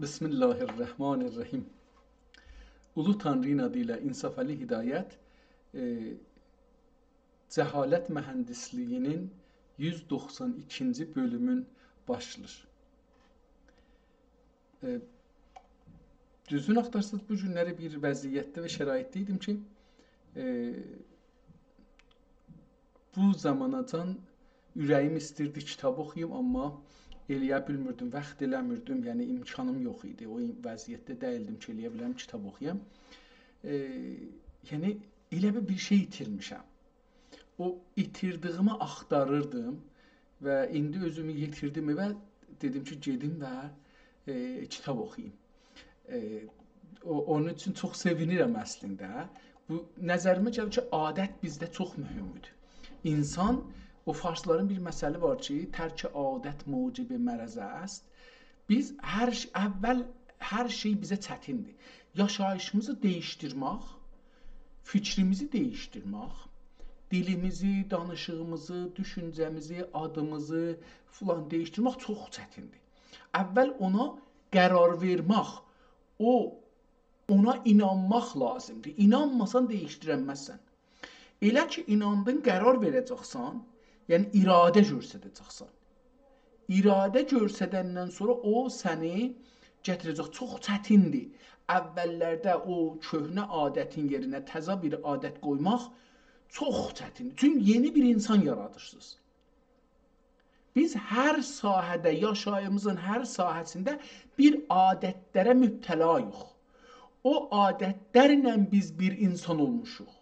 Bismillahirrahmanirrahim. Ulu Tanrı'nın adıyla İnsaf Ali Hidayət Cəhalət Mühəndisliyinin 192-ci bölümün başlayır. Düzgün axtarsınız, bu günləri bir vəziyyətdə və şəraitdə idim ki, bu zamanacan ürəyim istirdi kitab oxuyum, amma eləyə bilmirdim, vaxt eləmirdim, yəni imkanım yox idi. O vəziyyətdə deyildim ki, eləyə biləm kitab oxuyam. Yəni elə bir şey itirmişəm. O itirdiyimi axtarırdım və indi özümü yetirdim və dedim ki, gedim və kitab oxuyum. Onun üçün çox sevinirəm əslində. Bu nəzərimə gəlir ki, adət bizdə çox mühümdür. İnsan, o farsların bir məsəli var ki, tərk-i adət mucibi mərəzə است. Biz əvvəl hər şey bizə çətindir. Yaşayışımızı dəyişdirmək, fikrimizi dəyişdirmək, dilimizi, danışığımızı, düşüncəmizi, adımızı filan dəyişdirmək çox çətindir. Əvvəl ona qərar vermək, ona inanmaq lazımdır. İnanmasan dəyişdirəməzsən. Elə ki, inandın, qərar verəcəksən, yəni iradə göstərəcəksən. İradə göstərəndən sonra o səni gətirəcək. Çox çətindir. Əvvəllərdə o köhnə adətin yerinə təzə bir adət qoymaq çox çətindir. Çünki yeni bir insan yaradırsınız. Biz hər sahədə, yaşayımızın hər sahəsində bir adətlərə mübtəlayıq. O adətlərlə biz bir insan olmuşuq.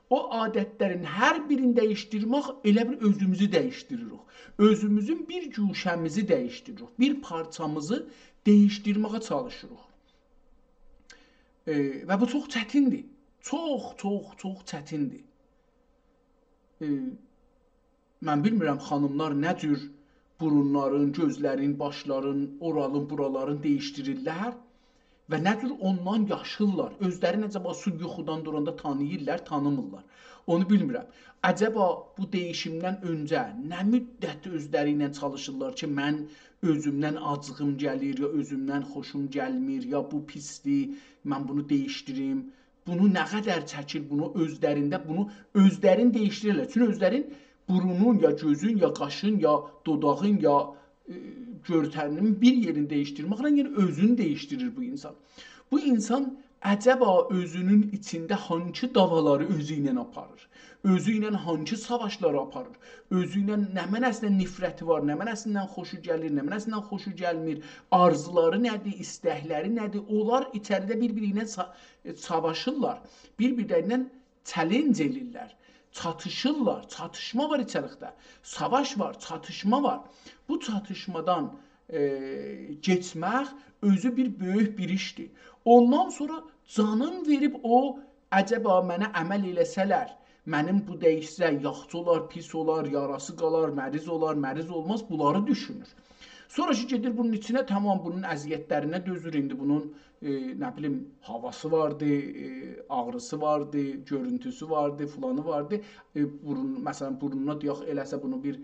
O adətlərin hər birini dəyişdirmək elə bir özümüzü dəyişdiririk. Özümüzün bir güşəmizi dəyişdiririk. Bir parçamızı dəyişdirməyə çalışırıq. Və bu çox çətindir. Çox çətindir. Mən bilmirəm xanımlar nə cür burunların, gözlərin, başların, oralın, buraların dəyişdirirlər və nə cür ondan yaşırlar. Özləri necəba su yuxudan duranda tanıyırlar, tanımırlar. Onu bilmirəm. Əcəba bu dəyişimdən öncə nə müddət özləri ilə çalışırlar ki, mən özümdən acığım gəlir, ya özümdən xoşum gəlmir, ya bu pisdir, mən bunu dəyişdirim. Bunu nə qədər çəkir, bunu özlərin dəyişdirirlər. Çünki özlərin burunun, ya gözün, ya qaşın, ya dodağın, ya görtəninin bir yerini dəyişdirməklə yəni özünü dəyişdirir bu insan. Bu insan əcəba özünün içində hansı davaları özü ilə aparır? Özü ilə hansı savaşları aparır? Özü ilə nə mənəsindən nifrəti var, nə mənəsindən xoşu gəlir, nə mənəsindən xoşu gəlmir? Arzuları nədir, istəkləri nədir? Onlar içəridə bir-biri ilə savaşırlar. Bir-birlərindən challenge edirlər. Çatışırlar, çatışma var içəridə. Savaş var, çatışma var. Bu çatışmadan geçmək özü bir böyük bir işdir. Ondan sonra canım verib o əcəba mənə əməl eləsələr, mənim bu dəyişsə, yaxşı olar, pis olar, yarası qalar, məriz olar, məriz olmaz, bunları düşünür. Sonra ki, gedir bunun içinə, tamam, bunun əziyyətlərinə dözür, indi bunun nə bilim, havası vardı, ağrısı vardı, görüntüsü vardı, filanı vardı. Məsələn, burnuna deyək, eləsə bunu bir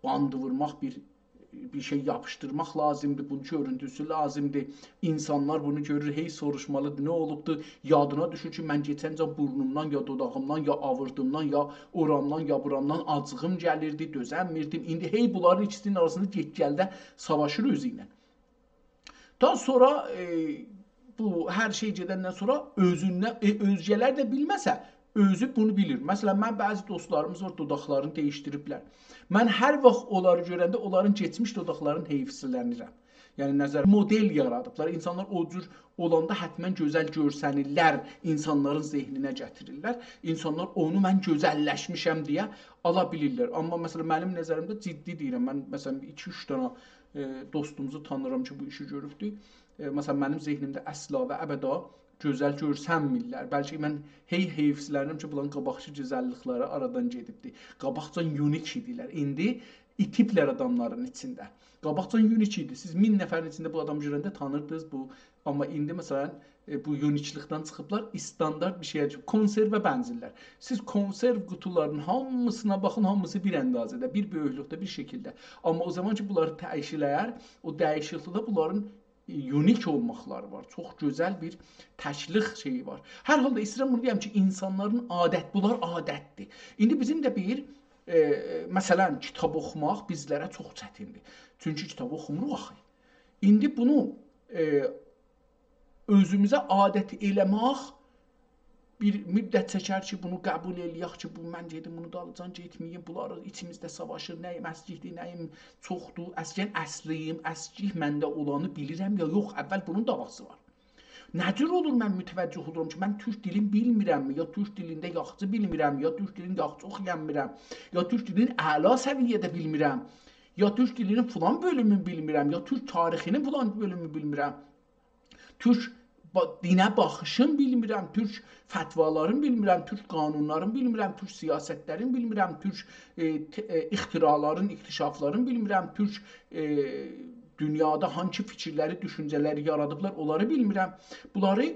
bandı vurmaq, bir şey yapışdırmaq lazımdır, bunun görüntüsü lazımdır. İnsanlar bunu görür, hey soruşmalıdır, nə olubdur, yadına düşür ki, mən geçəncə burnumdan, ya dodağımdan, ya avırdımdan, ya oramdan, ya buramdan acığım gəlirdi, dözəmirdim. İndi hey bunların ikisinin arasında get-gəldə savaşır özü ilə. Daha sonra bu hər şey gedəndən sonra özgələr də bilməsə, özü bunu bilir. Məsələn, mən bəzi dostlarımız var, dodaqlarını dəyişdiriblər. Mən hər vaxt onları görəndə onların keçmiş dodaqlarının heyfsilənirəm. Yəni, nəzər model yaradıblar. İnsanlar o cür olanda hətmən gözəl görsənirlər, insanların zehninə gətirirlər. İnsanlar onu mən gözəlləşmişəm deyə ala bilirlər. Amma məsələn, mənim nəzərimdə ciddi deyirəm. Mən məsələn 2-3 dənə dostumuzu tanırım ki, bu işi görübdür. Məsələn, mənim zehnimdə əsla və əbəda gözəl görsənmirlər. Bəlkə mən heyfsilənirəm ki, bunların qabaqçı gözəllikləri aradan gedibdir. Qabaqcan unik idilər. İndi itiblər adamların içində. Qabaqcan unik idi. Siz 1000 nəfərin içində bu adamı görəndə tanırdınız bu. Amma indi məsələn bu uniklikdən çıxıblar, standart bir şeyə, konservə bənzirlər. Siz konserv qutularının hamısına baxın, hamısı bir əndazədə, bir böyüklükdə, bir şəkildə. Amma o zaman ki bunları dəyişirlər, o dəyişiklikdə bunların unik olmaqları var. Çox gözəl bir təşliq şeyi var. Hər halda istəyirəm bunu deyəm ki, insanların bunlar adətdir. İndi bizim də bir məsələn kitab oxumaq bizlərə çox çətindir. Çünki kitab oxumuruq axı. İndi bunu özümüzə adət eləmək bir müddət çəkər ki, bunu qəbul eləyək ki, bu mən gedim bunu da alacam, getməyim, bunları içimizdə savaşır, nəyim əskikdir, nəyim çoxdur, əskən əsliyim, əskik məndə olanı bilirəm ya yox, əvvəl bunun davası var. Necür olur mən mütəvəccüh olurum ki, mən türk dilini bilmirəmmi, ya türk dilində yaxşı bilmirəm, ya türk dilini yaxşı oxuyamirəm, ya türk dilini əla səviyyədə bilmirəm, ya türk dilinin filan bölümünü bilmirəm, ya türk tarixinin filan bölümünü bilmirəm, türk dinə baxışım bilmirəm, türk fətvaların bilmirəm, türk qanunların bilmirəm, türk siyasətlərin bilmirəm, türk ixtiraların, iktişafların bilmirəm, türk dünyada hangi fikirləri, düşüncələri yaradıblar, onları bilmirəm. Bunları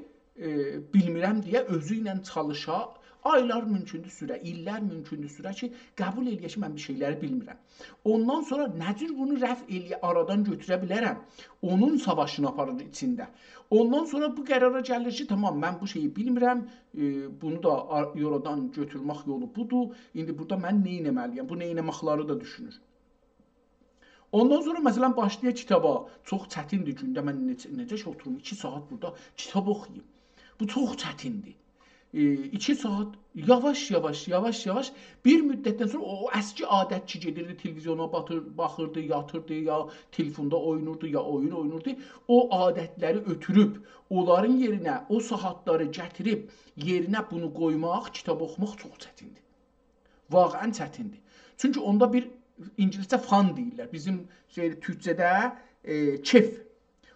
bilmirəm deyə özü ilə çalışa, aylar mümkündür sürə, illər mümkündür sürə ki, qəbul eləyək ki, mən bir şeyləri bilmirəm. Ondan sonra necür bunu rəf eləyə, aradan götürə bilərəm? Onun savaşını aparır içində. Ondan sonra bu qərara gəlir ki, tamam, mən bu şeyi bilmirəm, bunu da oradan götürmək yolu budur. İndi burada mən nə etməliyəm? Bu nə etməkləri da düşünür. Ondan sonra məsələn başlayır kitaba. Çox çətindir gündə mən necə oturum 2 saat burada kitab oxuyum. Bu çox çətindir. 2 saat yavaş bir müddətdən sonra o əski adət ki gedirdi televizyona baxırdı, yatırdı, ya telefonda oynurdu, ya oyun oynurdu. O adətləri ötürüb, onların yerinə o saatları gətirib yerinə bunu qoymaq, kitab oxumaq çox çətindir. Vaqəən çətindir. Çünki onda bir İngiliscə fun deyirlər. Bizim türkcədə kef.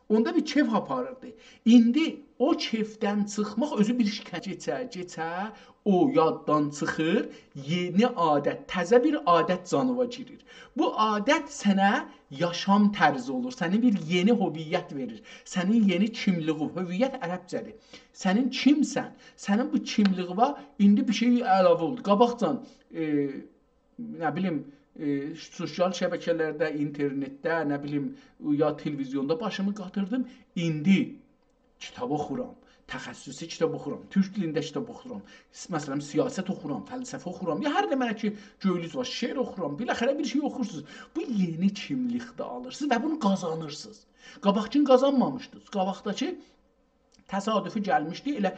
Onda bir kef aparırdı. İndi o kefdən çıxmaq özü bir keçə, o yaddan çıxır, yeni adət, təzə bir adət canıva girir. Bu adət sənə yaşam tərzi olur, sənə bir yeni hüviyyət verir, sənin yeni kimliği, hüviyyət ərəbcədir. Sənin kimsən, sənin bu kimliğine indi bir şey əlavə oldu. Qabaqcan, nə bilim, sosial şəbəkələrdə, internetdə, nə bilim, ya televizyonda başımı qatırdım. İndi kitab oxuram, təxəssüsi kitab oxuram, türk dilində kitab oxuram, məsələn, siyasət oxuram, fəlsəfə oxuram, ya hər nə mənə ki, göylüz var, şeir oxuram, biləxərə bir şey oxursunuz. Bu yeni kimlikdə alırsınız və bunu qazanırsınız. Qabaqkin qazanmamışdınız. Qabaqdakı təsadüfi gəlmişdi, elə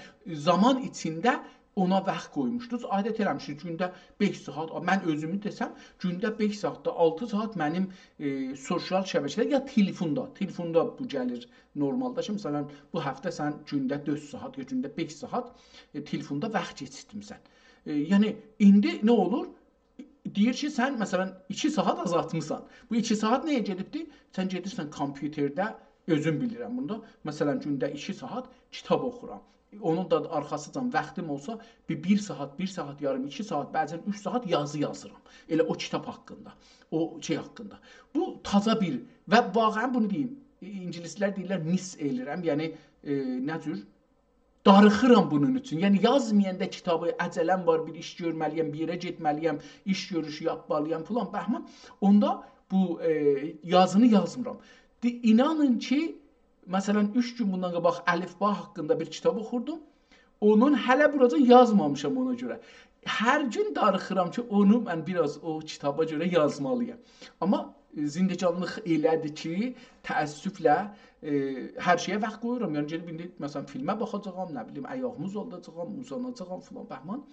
zaman içində ona vaxt qoymuşdunuz. Adət eləmişsiniz gündə 5 saat, mən özümü desəm, gündə 5 saatda 6 saat mənim sosial şəbəkələr ya telefonda bu gəlir normalda. Şimdi məsələn, bu həftə sən gündə 4 saat ya gündə 5 saat telefonda vaxt keçirtmisən. Yəni indi nə olur? Deyir ki, sən məsələn 2 saat azaltmısan. Bu 2 saat nəyə gedibdi? Sən gedirsən kompüterdə, özüm bilirəm bunda. Məsələn gündə 2 saat kitab oxuram. Onun da arxasıcan vaxtım olsa bir saat yarım, 2 saat, bəzən 3 saat yazı yazıram. Elə o kitab haqqında, o şey haqqında. Bu taza bir və vaqəən bunu deyim, ingilislər deyirlər miss elirəm, yəni nə cür? Darıxıram bunun üçün. Yəni yazmayanda kitabı, əcələm var, bir iş görməliyəm, bir yerə getməliyəm, iş görüşü yapmalıyam filan, bəhmən. Onda bu yazını yazmıram. İnanın ki, məsələn 3 gün bundan qabaq əlifba haqqında bir kitab oxurdum. Onun hələ buraca yazmamışam ona görə. Hər gün darıxıram ki, onu mən biraz o kitaba görə yazmalıyam. Amma zindecanlıq elədir ki, təəssüflə hər şeyə vaxt qoyuram. Yəni gedib indi məsələn filmə baxacağam, nə bilim, ayağımı uzadacağam, uzanacağam filan bəhman.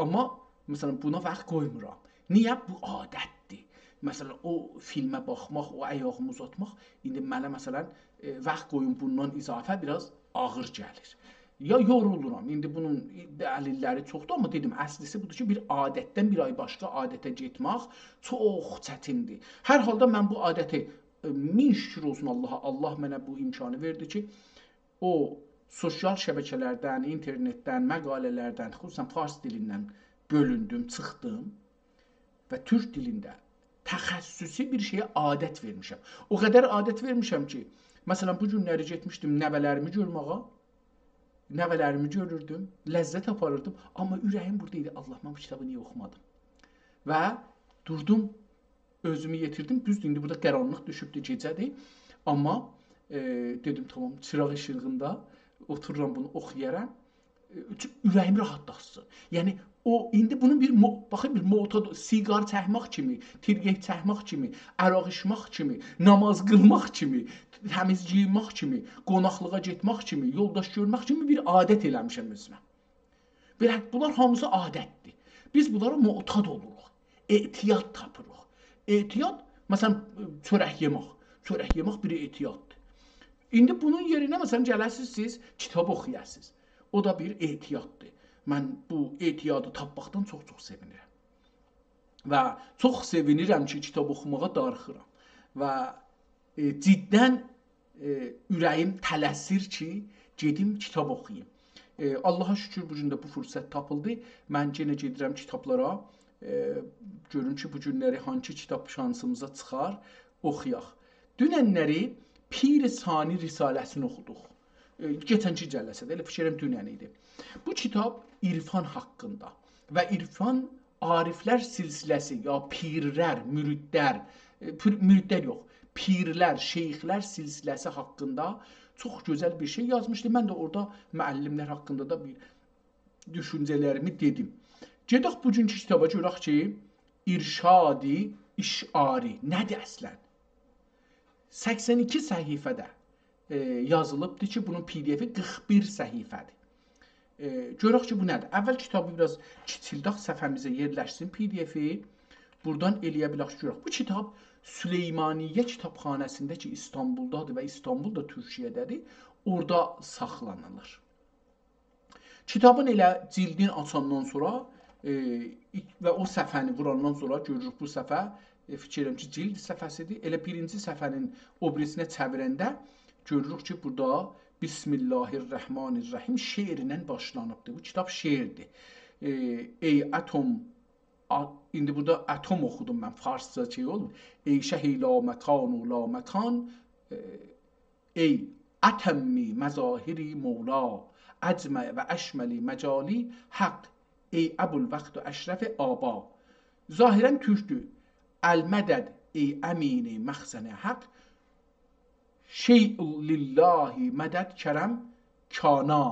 Amma məsələn buna vaxt qoymuram. Niyə? Bu adətdir. Məsələn o filmə baxmaq, o ayağımı uzatmaq indi mənə məsələn vaxt qoyun bundan izafə biraz ağır gəlir. Ya yoruluram. İndi bunun dəlilləri çoxdur, amma dedim, əslisi budur ki, bir adətdən bir ay başqa adətə getmək çox çətindir. Hər halda mən bu adəti min şükür olsun Allaha, Allah mənə bu imkanı verdi ki, o sosial şəbəkələrdən, internetdən, məqalələrdən, xüsusən fars dilindən bölündüm, çıxdım və türk dilində təxəssüsi bir şeyə adət vermişəm. O qədər adət vermişəm ki, məsələn, bu günləri getmişdim nəvələrimi görməyə, nəvələrimi görürdüm, ləzzət aparırdım, amma ürəyim buradaydı. Allah, mən bu kitabı niyə oxumadım? Və durdum, özümü yetirdim. Düzdür, indi burada qaranlıq düşübdür, gecədir. Amma Dedim tamam, çıraq işığında otururam bunu oxuyaram. Ürəyim rahatlaşsın. Yəni o indi bunun bir baxın bir motor, siqar çəkmək kimi, tiryək çəkmək kimi, əraq içmək kimi, namaz qılmaq kimi, təmiz geyinmək kimi, qonaqlığa getmək kimi, yoldaş görmək kimi bir adət eləmişəm özümə. Belə bunlar hamısı adətdir. Biz bunlara mu'tad oluruq. Ehtiyat tapırıq. Ehtiyat, məsələn, çörək yemək. Çörək yemək bir ehtiyatdır. İndi bunun yerinə məsələn gələsiniz siz kitab oxuyasınız. O da bir ehtiyatdır. Mən bu ehtiyadı tapmaqdan çox-çox sevinirəm. Və çox sevinirəm ki, kitab oxumağa darıxıram. Və ciddən ürəyim tələsir ki, gedim kitab oxuyayım. Allaha şükür bu gün də bu fürsət tapıldı. Mən yenə gedirəm kitablara. Görüm ki, bu günləri hangi kitab şansımıza çıxar, oxuyaq. Dünənləri Pir Sani Risaləsini oxuduq. Geçənki cəlsədə, elə fikirəm dünən idi. Bu kitab irfan haqqında və irfan ariflər silsiləsi, ya pirlər, müridlər yox, pirlər, şeyxlər silsiləsi haqqında çox gözəl bir şey yazmışdı. Mən də orada müəllimlər haqqında da bir düşüncələrimi dedim. Gedək bugünkü kitaba görək ki, İrşadi İşari nədir əslən? 82 səhifədə yazılıbdır ki, bunun PDF-i 41 səhifədir. Görək ki, bu nədir? Əvvəl kitabı biraz kiçildək, səhifəmizə yerləşsin PDF-i. Buradan eləyə bilək ki, görək. Bu kitab Süleymaniyyə kitabxanəsində ki, İstanbuldadır və İstanbul da Türkiyədədir, orada saxlanılır. Kitabın elə cildini açandan sonra və o səhifəni vurandan sonra görürük bu səhifə, fikirəm ki, cild səhifəsidir. Elə birinci səhifənin o birisinə çevirəndə görürük ki, burada Bismillahirrahmanirrahim şeirlə başlanıbdır. Bu kitab şeirdir. Ey atom, indi burada atom oxudum mən, farsça şey olmur. Ey şəhi la məkan u la məkan, ey ətəmmi məzahiri mevla, əcmə və əşməli məcali haqq, ey əbul vaxt u əşrəf aba. Zahirən türkdür. Əl-mədəd, ey əmini məxzəni haqq, şey'u lillahi mədəd kərəm kana.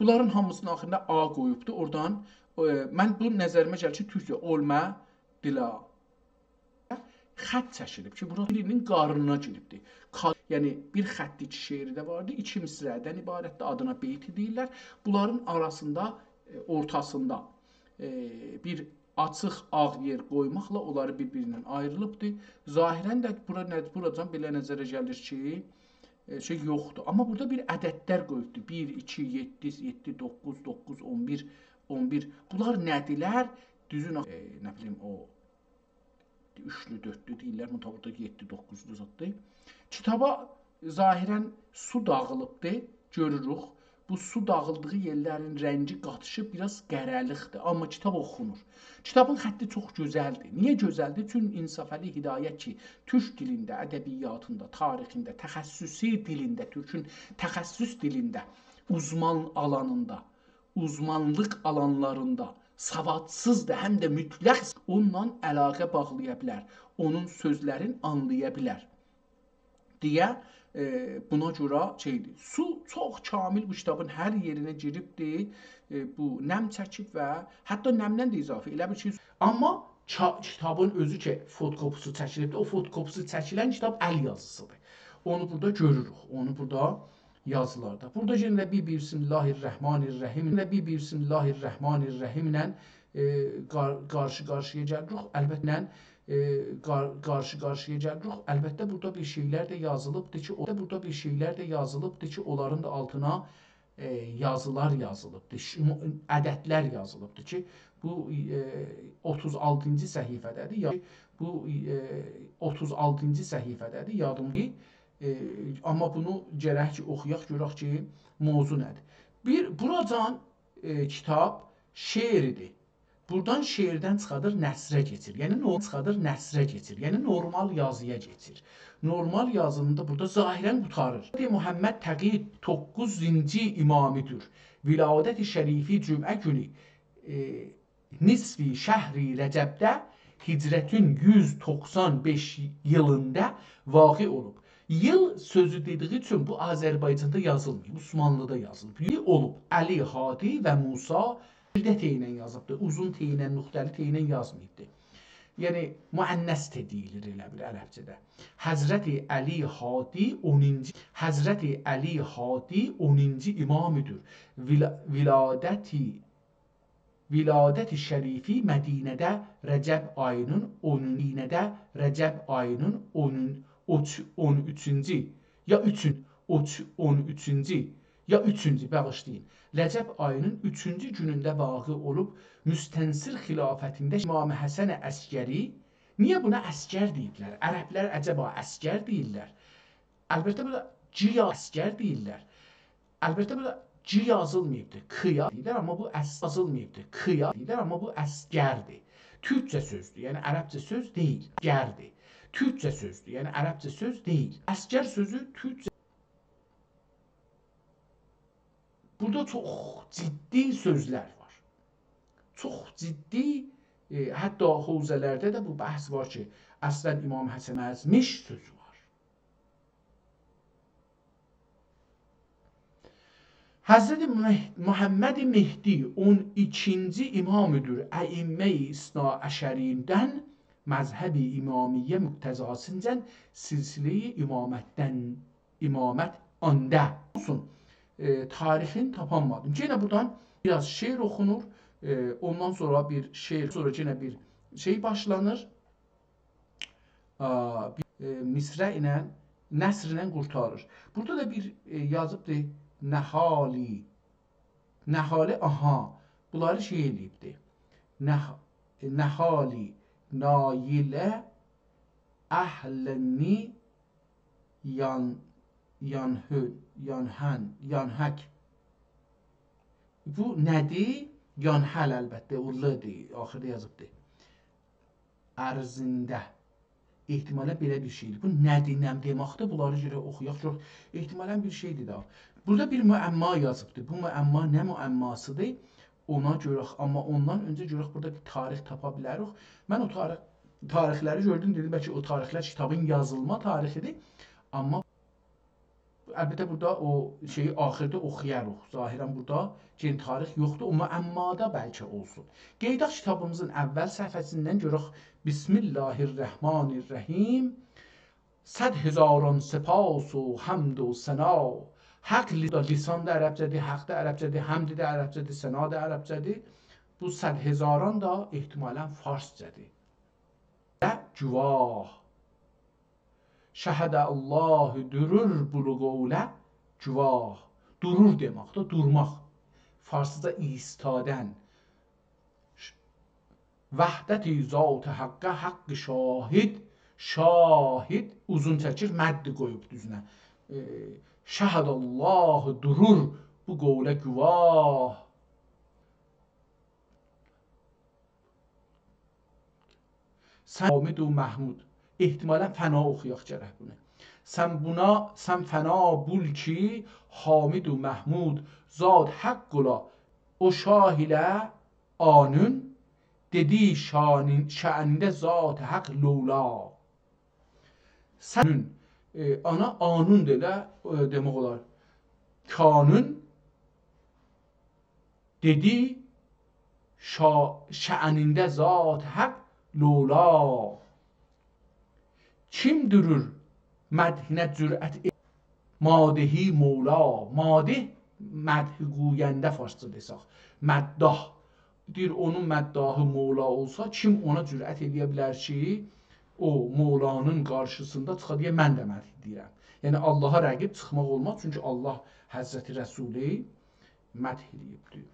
Bunların hamısının axırında A qoyubdur. Oradan mən bu nəzərimə gəlir ki, türkcə olmə dila. Xətt çəkilib ki, burada birinin qarnına giribdir. Yəni bir xətt iki şeiri də vardı. İki misrədən ibarətdir. Adına beyti deyirlər. Bunların arasında, ortasında bir açıq ağ yer qoymaqla onları bir-birindən ayrılıbdır. Zahirən də buradan belə nəzərə gəlir ki, şey yoxdur. Amma burada bir ədədlər qoyubdur. 1, 2, 7, 7, 9, 9, 11, 11. Bunlar nədirlər? Düzün, nə bilim, o üçlü, dörtlü deyirlər. Burada 7, 9-lu zaddır. Kitaba zahirən su dağılıbdır, görürük. Bu su dağıldığı yerlərin rəngi qatışıb biraz qərəliqdir. Amma kitab oxunur. Kitabın xətti çox gözəldir. Niyə gözəldir? Çünki İnsafəli Hidayət ki, türk dilində, ədəbiyyatında, tarixində, təxəssüsi dilində, türkün təxəssüs dilində, uzman alanında, uzmanlıq alanlarında savadsızdır, həm də mütləq onunla əlaqə bağlaya bilər, onun sözlərini anlaya bilər deyə buna görə şeydir. Su çox kamil bu kitabın hər yerinə giribdir. Bu nəm çəkib və hətta nəmdən də izafə elə bir şey. Amma kitabın özü ki, fotokopusu çəkilibdir. O fotokopusu çəkilən kitab əl yazısıdır. Onu burada görürük. Onu burada yazılarda. Burada yenə bir Bismillahirrahmanirrahim ilə bir Bismillahirrahmanirrahim ilə qarşı-qarşıya gəlirik. Əlbəttə qarşı-qarşıya gəlirik. Əlbəttə burada bir şeylər də yazılıbdır ki, onların da altına yazılar yazılıbdır, ədədlər yazılıbdır ki, bu 36-cı səhifədədir. Bu 36-cı səhifədədir, yadımdır. Amma bunu gərək ki, oxuyaq, görək ki, mövzu nədir. Buradan kitab şeiridir. Buradan şeirdən çıxadır, nəsrə keçir. Yəni normal yazıya keçir. Normal yazını da burada zahirən qutarır. Muhammed Təqi 9-cu imamidir. Viladət-i şərifi cümə günü nisfi şəhri Rəcəbdə hicrətin 195 yılında vaqi olub. Yıl sözü dediği üçün bu Azərbaycanda yazılmıyor, Osmanlıda yazılıb. Yıl olub Əli, Hadi və Musa birdə T ilə yazıbdır. Uzun T ilə, nöqtəli T ilə yazmayıbdır. Yəni müənnəs T deyilir elə bir ərəbcədə. Həzrəti Əli Hadi 10-cu Həzrəti Əli Hadi 10-cu imamıdır. Viladəti şərifi Mədinədə Rəcəb ayının 10-unda Rəcəb ayının 13-cü ya 13-cü ya 3-cü bağışlayın. Rəcəb ayının 3-cü günündə vaqe olub müstənsir xilafətində İmam Həsən Əskəri. Niyə buna əskər deyiblər? Ərəblər əcəba əskər deyirlər. Əlbəttə burada ciya əskər deyirlər. Əlbəttə burada C yazılmayıbdır, kıya deyirlər, amma bu yazılmayıbdır, kıya deyirlər, amma bu əskərdir. Türkçə sözdür, yəni ərəbcə söz deyil, gərdir. Türkçə sözdür, yəni ərəbcə söz deyil. Əskər sözü Türkçə. Burada çox ciddi sözlər var. Çox ciddi, hətta hövzələrdə də bu bəhs var ki, əslən İmam Həsən əzmiş sözü var. Həzrəti Muhammed Mehdi 12-ci imamıdır. Əimmə-i İsna Əşərindən məzhəbi imamiyyə müqtəzasıncən silsilə-i imamət anda olsun. Tarixini tapanmadım. Yenə buradan biraz şeir oxunur. Ondan sonra bir şeir, sonra yenə bir şey başlanır. Misrə ilə, nəsr ilə qurtarır. Burada da bir yazıbdır. Nəhali, aha, bunları şey eləyibdir. Nəhali, nayilə, əhləni, yanhək. Bu nədir? Yanhəl əlbəttə, urludur, axırda yazıbdır. Ərzində. Ehtimalən belə bir şeydir. Bu nədir, nəm deməkdir? Bunları görə oxuyaq. Çox ehtimalən bir şeydir da. Burada bir müəmma yazıbdır. Bu müəmma nə müəmmasıdır? Ona görək. Amma ondan öncə görək burada bir tarix tapa bilərik. Mən o tarixləri gördüm, dedim bəlkə o tarixlər kitabın yazılma tarixidir. Amma əlbəttə burada o şeyi axırda oxuyarıq. Zahirən burada gen tarix yoxdur. O müəmmada bəlkə olsun. Qeydaq kitabımızın əvvəl səhifəsindən görək. Bismillahirrahmanirrahim. 100,000 səpas و həmd و səna. Haqq lisan da ərəbcədir, haqq da ərəbcədir, həmd də ərəbcədir, səna da ərəbcədir. Bu 100,000 da ehtimalən farscədir. Və cüvah. Şəhədə Allahu durur bu qovlə cüvah. Durur deməkdir, durmaq. Farsıca istadən. Vəhdəti zat-ı haqqə haqqı şahid. Şahid uzun çəkir, məddi qoyub düzünə. Şəhədəllahu durur bu qovlə güvah. Sən Hamid و Məhmud. Ehtimalən fəna oxuyaq gərək bunu. Sən fəna bul ki, Hamid و Məhmud zat haqq ola. O şah ilə anın dedi şənində zat haqq lowla. Sənin ana anun delə demək olar. Kanun dedi şənində zat haqq lowla. Kim durur mədhinə cürət madehi mevla. Madeh mədhi qoyəndə farsça desək. Məddah. Deyir, onun məddahı mevla olsa, kim ona cürət edə bilər ki, o Mevlanın qarşısında çıxa deyə mən də mədh deyirəm. Yəni Allaha rəqib çıxmaq olmaz. Çünki Allah Həzrəti Rəsuli mədh edibdir.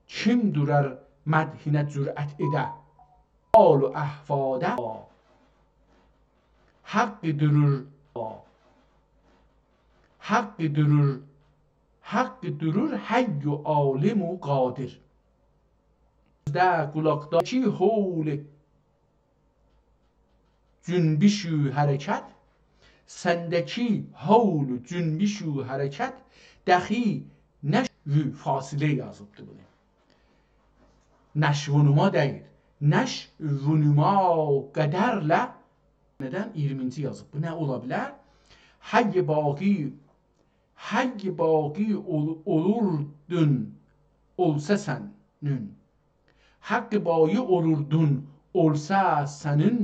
Kim durar mədhinə cürət edə? Al-u əhvadə haqqı durur. Haqqı durur hayyu alimu qadir. Bizdə qulaqdakı hovl cünbişü hərəkət, səndəki havl cünbişü hərəkət dəxi nəşvü fasilə yazıbdır bunu. Nəşvünuma deyil. Nəşvünuma qədərlə Nədən 20-ci yazıb? Bu nə ola bilər? Həgg baqi olurdun olsa sənin. Həgg baqi olurdun olsa sənin.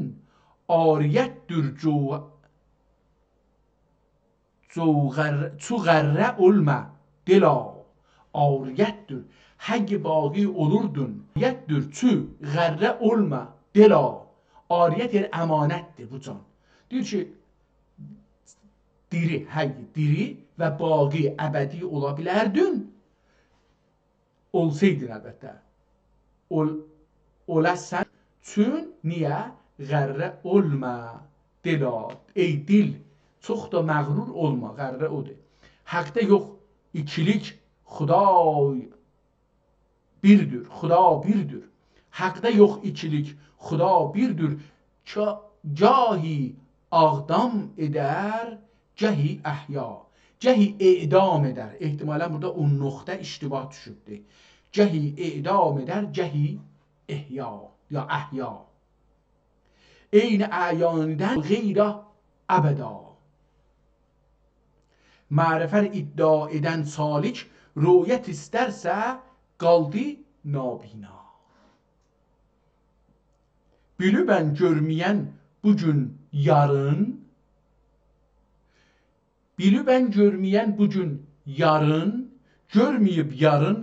Ariyyətdir çu qərrə olma dila. Ariyyətdir. Həgg baqi olurdun. Ariyyətdir çu qərrə olma dila. Ariyyət yəni əmanətdir bu can. Deyir ki, diri, həgg, diri və baqi, əbədi ola bilərdin. Olsaydın əlbəttə. Oləsən. Çün, niyə? Qərrə olma dila. Ey dil, çox da məğrur olma. Qərrə odur. Həqdə yox, ikilik, Xuday birdir. Xuda birdir. Həqdə yox ikilik, Xuda birdir. Gahi ağdam edər, gahi əhya. Gahi edam edər. Ehtimalən burada o nöqtə iştibah düşübdür. Gahi edam edər, gahi ehya ya əhya. Eyni əyanidən qeyrə əbəda. Mərifət iddia edən salik rüyət istərsə qaldı nabina. Bilübən görməyən bugün yarın. Bilübən görməyən bugün yarın. Görməyib yarın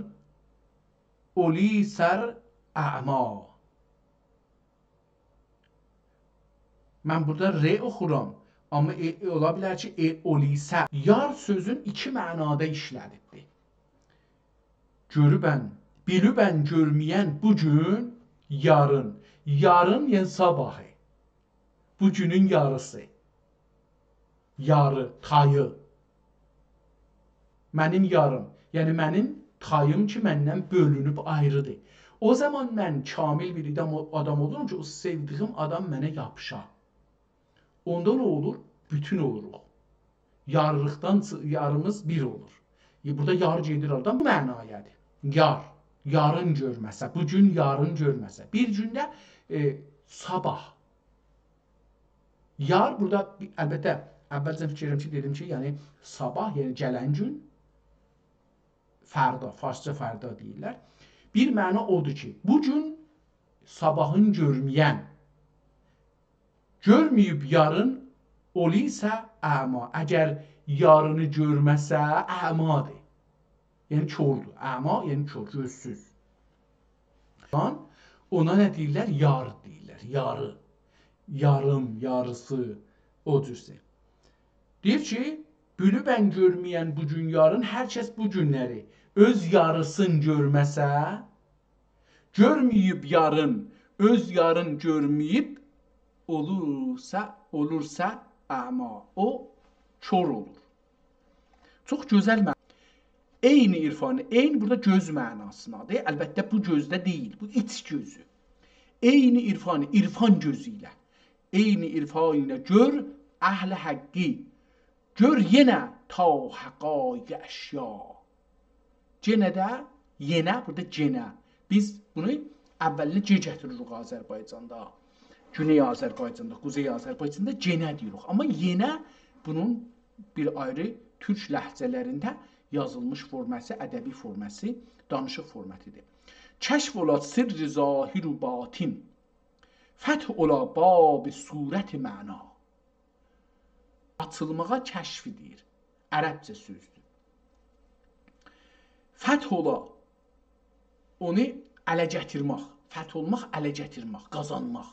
oli sər əma. Mən burada re oxuram. Amma ola bilər ki, olisə. Yar sözün iki mənada işlədibdir. Görübən, bilübən görməyən bugün, yarın. Yarın yəni sabahı. Bugünün yarısı. Yarı, tayı. Mənim yarım. Yəni mənim tayım ki, məndən bölünüb ayrıdır. O zaman mən kamil bir adam olurum ki, o sevdiyim adam mənə yapışar. Onda nə olur? Bütün oluruq. Yarlıqdan yarımız bir olur. Burada yar gedir oradan bu mənayədir. Yar, yarın görməsə, bugün yarın görməsə. Bir gündə sabah. Yar burada əlbəttə əvvəlcə fikirlərim ki, dedim ki, yəni sabah, yəni gələn gün fərda, farsça fərda deyirlər. Bir məna odur ki, bugün sabahın görməyən, görməyib yarın olisə əma. Əgər yarını görməsə əmadır. Yəni kördur. Əma yəni kör, gözsüz. Ona nə deyirlər? Yar deyirlər. Yarı. Yarım, yarısı. O cürsə. Deyir ki, bilübən görməyən bugün yarın, hər kəs bu günləri öz yarısını görməsə, görməyib yarın, öz yarın görməyib, olursa əma. O kör olur. Çox gözəl məna. Eyni irfanı, eyni burada göz mənasındadır. Əlbəttə bu gözdə deyil, bu iç gözü. Eyni irfanı, irfan gözü ilə. Eyni irfan ilə gör əhl-i həqqi. Gör yenə ta həqaiq əşya. Yenədə, yenə, burada yenə. Biz bunu əvvəlinə C gətiririk Azərbaycanda. Güney Azərbaycanda, Quzey Azərbaycanda yenə deyirik. Amma yenə bunun bir ayrı türk ləhcələrində yazılmış forması, ədəbi forması, danışıq formətidir. Kəşf ola sirr-i zahir u batin. Fəth ola bab surət-i məna. Açılmağa kəşf edir. Ərəbcə sözdür. Fəth ola, onu ələ gətirmək. Fəth olmaq, ələ gətirmək, qazanmaq.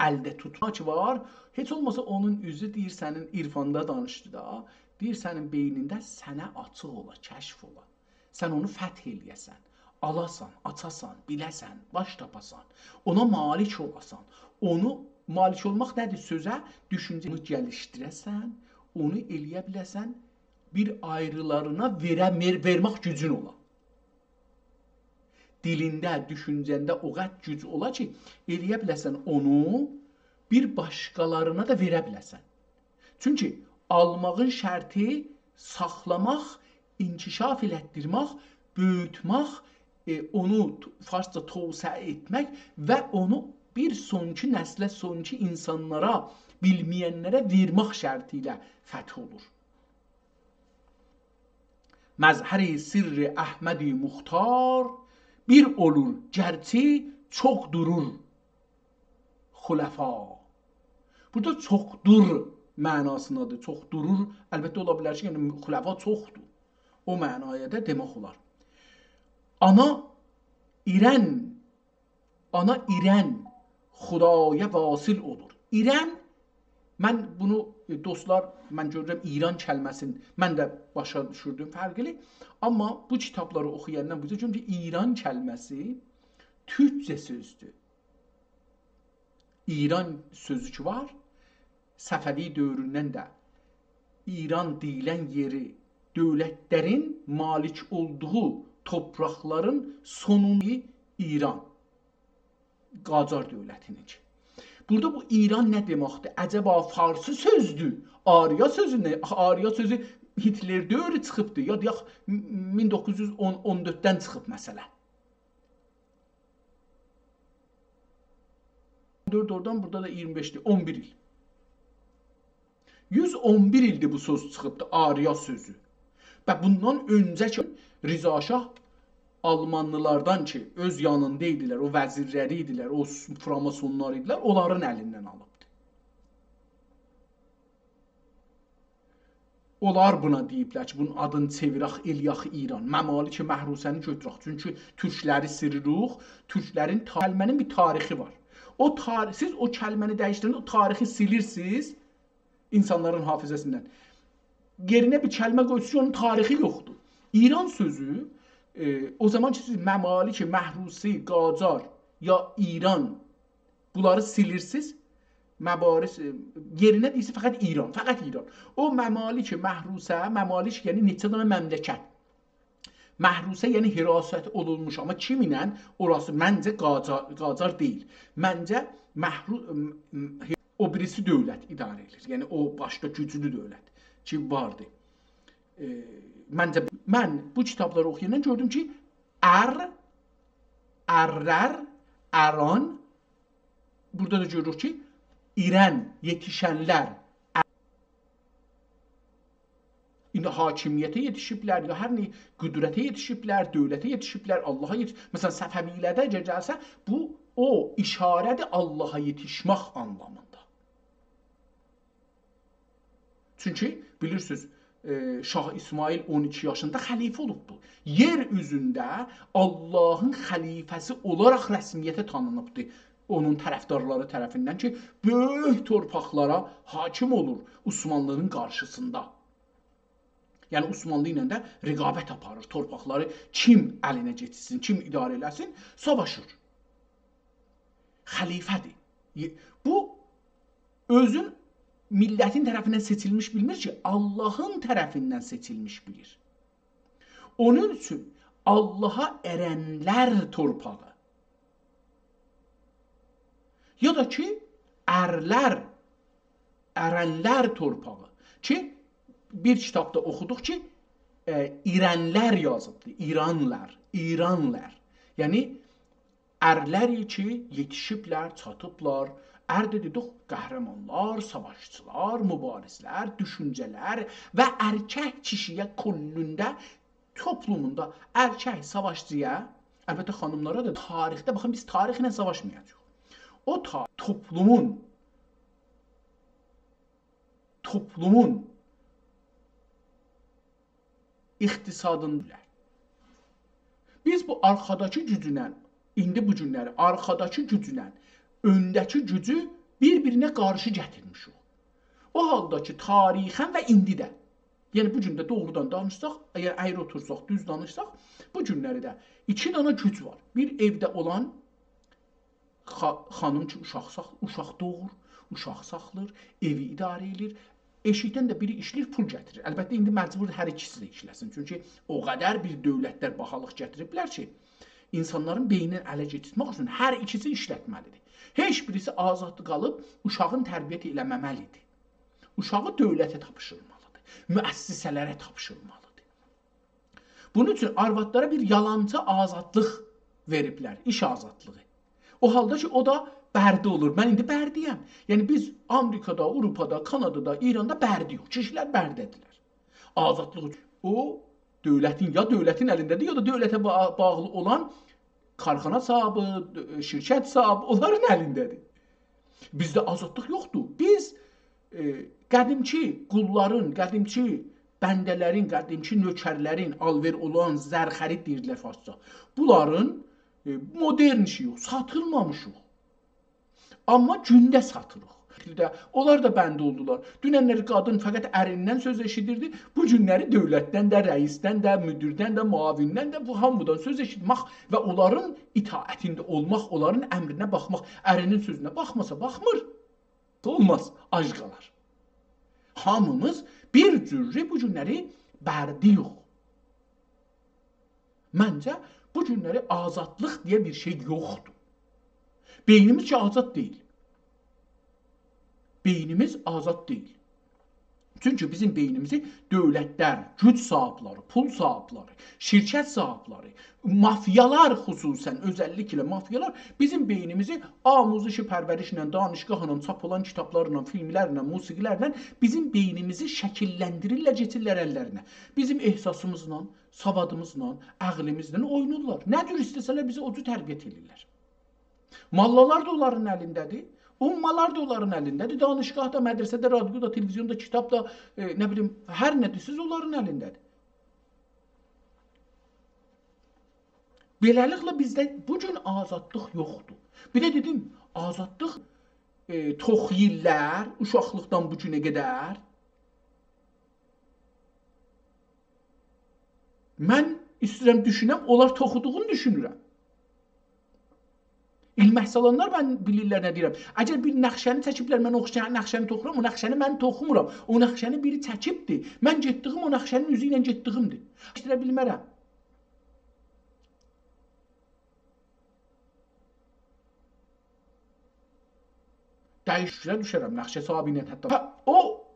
Əldə tutmaq var. Heç olmasa onun üzü deyir sənin irfanda danışdı da. Deyir sənin beynində sənə açıq ola, kəşf ola. Sən onu fəth eləyəsən, alasan, açasan, biləsən, baş tapasan, ona malik olasan. Onu malik olmaq nədir sözə? Düşüncəni gəlişdirəsən, onu eləyə biləsən, bir ayrılarına vermək gücün ola. Dilində, düşüncəndə o qədər güc ola ki, eləyə biləsən onu, bir başqalarına da verə biləsən. Çünki almağın şərti saxlamaq, inkişaf elətdirmək, böyütmək, onu farsça təvsiə etmək və onu bir sonki nəslə, sonki insanlara, bilməyənlərə vermək şərti ilə fəth olur. Məzhəri sirri Əhmədi Muxtar bir olur, gərçi çox durur xüləfa. Burada çoxdur mənasındadır. Çox durur. Əlbəttə ola bilər ki, yəni xüləfa çoxdur. O mənaya da demək olar. Ana İrən Xudaya vasil olur. İrən, mən bunu dostlar, mən görürəm İran kəlməsini, mən də başa düşürdüm fərqli. Amma bu kitabları oxuyandan bu görürəm ki, İran kəlməsi türkcə sözdür. İran sözü ki var, Səfəvi dövründən də İran deyilən yeri dövlətlərin malik olduğu torpaqların sonunu İran, Qacar dövlətinin. Burada bu İran nə deməkdir? Əcəba farsı sözdür. Arya sözü nə? Arya sözü Hitler dövrü çıxıbdır. Ya deyək 1914-dən çıxıb məsələ. 14 oradan, burada da 25'dir. 11 il. 111 ildir bu söz çıxıbdır. Arya sözü. Və bundan öncəki Rıza Şah Almanlılardan ki, öz yanında idilər, o vəzirləri idilər, o framasonlar idilər, onların əlindən alıbdır. Onlar buna deyiblər ki, bunun adını çevirək eləyək İran. Məmalik Məhrusəni götürək. Çünki türkləri siriruq, türklərin kəlmənin bir tarixi var. O tarix, siz o kəlməni dəyişdirəndə o tarixi silirsiniz insanların hafizəsindən. Yerinə bir kəlmə qoyursunuz, onun tarixi yoxdur. İran sözü o zaman ki siz Məmalik, Məhrusi, Qacar ya İran bunları silirsiniz. Məbaris yerinə deyirsiniz fəqət İran, fəqət İran. O Məmalik, Məhrusə, Məmalik yəni neçə dənə məmləkət. Məhrusə yəni hirasət olunmuş, amma kiminlə? Orası məncə Qacar deyil. Məncə o birisi dövlət idarə edir. Yəni o başda güclü dövlət ki vardı. Məncə mən bu kitabları oxuyandan gördüm ki, ərlər, əran, burada da görürük ki, İrən, yetişənlər, indi hakimiyyətə yetişiblər, ya hər nə qüdrətə yetişiblər, dövlətə yetişiblər, Allaha yetişiblər. Məsələn, Səfəvilərdə gəlsə, bu o işarədir Allaha yetişmək anlamında. Çünki bilirsiniz, Şah İsmail 12 yaşında xəlifə olubdur. Yer üzündə Allahın xəlifəsi olaraq rəsmiyyətə tanınıbdır. Onun tərəfdarları tərəfindən ki, böyük torpaqlara hakim olur Osmanlının qarşısında. Yəni Osmanlı ilə də rəqabət aparır. Torpaqları kim əlinə geçsin, kim idarə eləsin, savaşır. Xəlifədir. Bu özün millətin tərəfindən seçilmiş bilmir ki, Allahın tərəfindən seçilmiş bilir. Onun üçün Allaha ərənlər torpağı ya da ki, ərənlər torpağı ki, bir kitabda oxuduq ki, İrənlər yazıbdır, İranlər. Yəni, ərlər ki, yetişiblər, çatıblar. Ər dedik, qəhrəmanlar, savaşçılar, mübarizlər, düşüncələr və erkək kişiyə kollündə, toplumunda erkək savaşçıya, əlbəttə xanımlara da tarixdə, baxın biz tarixlə savaşmayacaq. O toplumun iqtisadında biz bu arxadakı gücünə, indi bu günləri arxadakı gücünə öndəki gücü bir-birinə qarşı gətirmişik. O halda ki, tarixən və indi də, yəni bu gün də doğrudan danışsaq, əgər əyri otursaq, düz danışsaq, bu günləri də iki dana güc var. Bir evdə olan xanım ki, uşaq doğur, uşaq saxlır, evi idarə edir, eşikdən də biri işləyir, pul gətirir. Əlbəttə, indi məcbur hər ikisi də işləsin. Çünki o qədər bir dövlətlər baxalıq gətiriblər ki, insanların beynini ələ keçirmək üçün hər ikisi işlətməlidir. Heç birisi azad qalıb uşağın tərbiyyət eləməməlidir. Uşağı dövlətə tapşırmalıdır, müəssisələrə tapşırmalıdır. Bunun üçün arvadlara bir yalançı azadlıq veriblər, iş azadlığı. O halda ki, o da Bərdi olur. Mən indi bərdiyəm. Yəni biz Amerikada, Avropada, Kanadada, İranda bərdi yox. Kişilər bərdədirlər. Azadlıq o dövlətin əlindədir, ya da dövlətə bağlı olan karxana sahibı, şirkət sahibi onların əlindədir. Bizdə azadlıq yoxdur. Biz qədimki qulların, qədimki bəndələrin, qədimki nökərlərin alver olan zərxərid deyirdilər farsça. Bunların modern işi yox, satılmamışıq. Amma gündə satırıq. Onlar da bəndə oldular. Dünənləri qadın fəqət ərindən söz eşidirdi. Bu günləri dövlətdən də, rəisdən də, müdirdən də, muavindən də, bu hamıdan söz eşitmək və onların itaətində olmaq, onların əmrinə baxmaq, ərinin sözünə baxmasa baxmır. Olmaz, ac qalar. Hamımız bir cürri bu günləri bərdi yox. Məncə bu günləri azadlıq deyə bir şey yoxdur. Beynimiz azad deyil. Beynimiz azad deyil. Çünki bizim beynimizi dövlətlər, güc sahibləri, pul sahibləri, şirkət sahibləri, mafyalar xüsusən, özəlliklə mafyalar bizim beynimizi amuzişi pərvərişlə, danışqahla, çap olan kitablarla, filmlərlə, musiqilərlə bizim beynimizi şəkilləndirirlər, keçirlər əllərinə. Bizim ehsasımızla, savadımızla, əqlimizlə oynurlar. Nə cür istəsələr bizi o cür tərbiyyət edirlər. Mallalar da onların əlindədir. Ummalar da onların əlindədir. Danışqahda, mədrəsədə, radioda, televizyonda, kitabda, nə bilim, hər nədirsiz onların əlindədir. Beləliklə bizdə bu gün azadlıq yoxdur. Bir də dedim, azadlıq toxyillər, uşaqlıqdan bu günə qədər. Mən istəyirəm düşünəm, onlar toxuduğunu düşünürəm. İlm əhsalanlar mən bilirlər nə deyirəm. Əgər bir nəxşəni çəkiblər, mən o nəxşəni toxuram, o nəxşəni mən toxumuram. O nəxşəni biri çəkibdir. Mən getdiyim o nəxşənin üzü ilə getdiyimdir. İştirə bilmərəm. Dəyişikliyə düşərəm nəxşə sahibi ilə hətta. O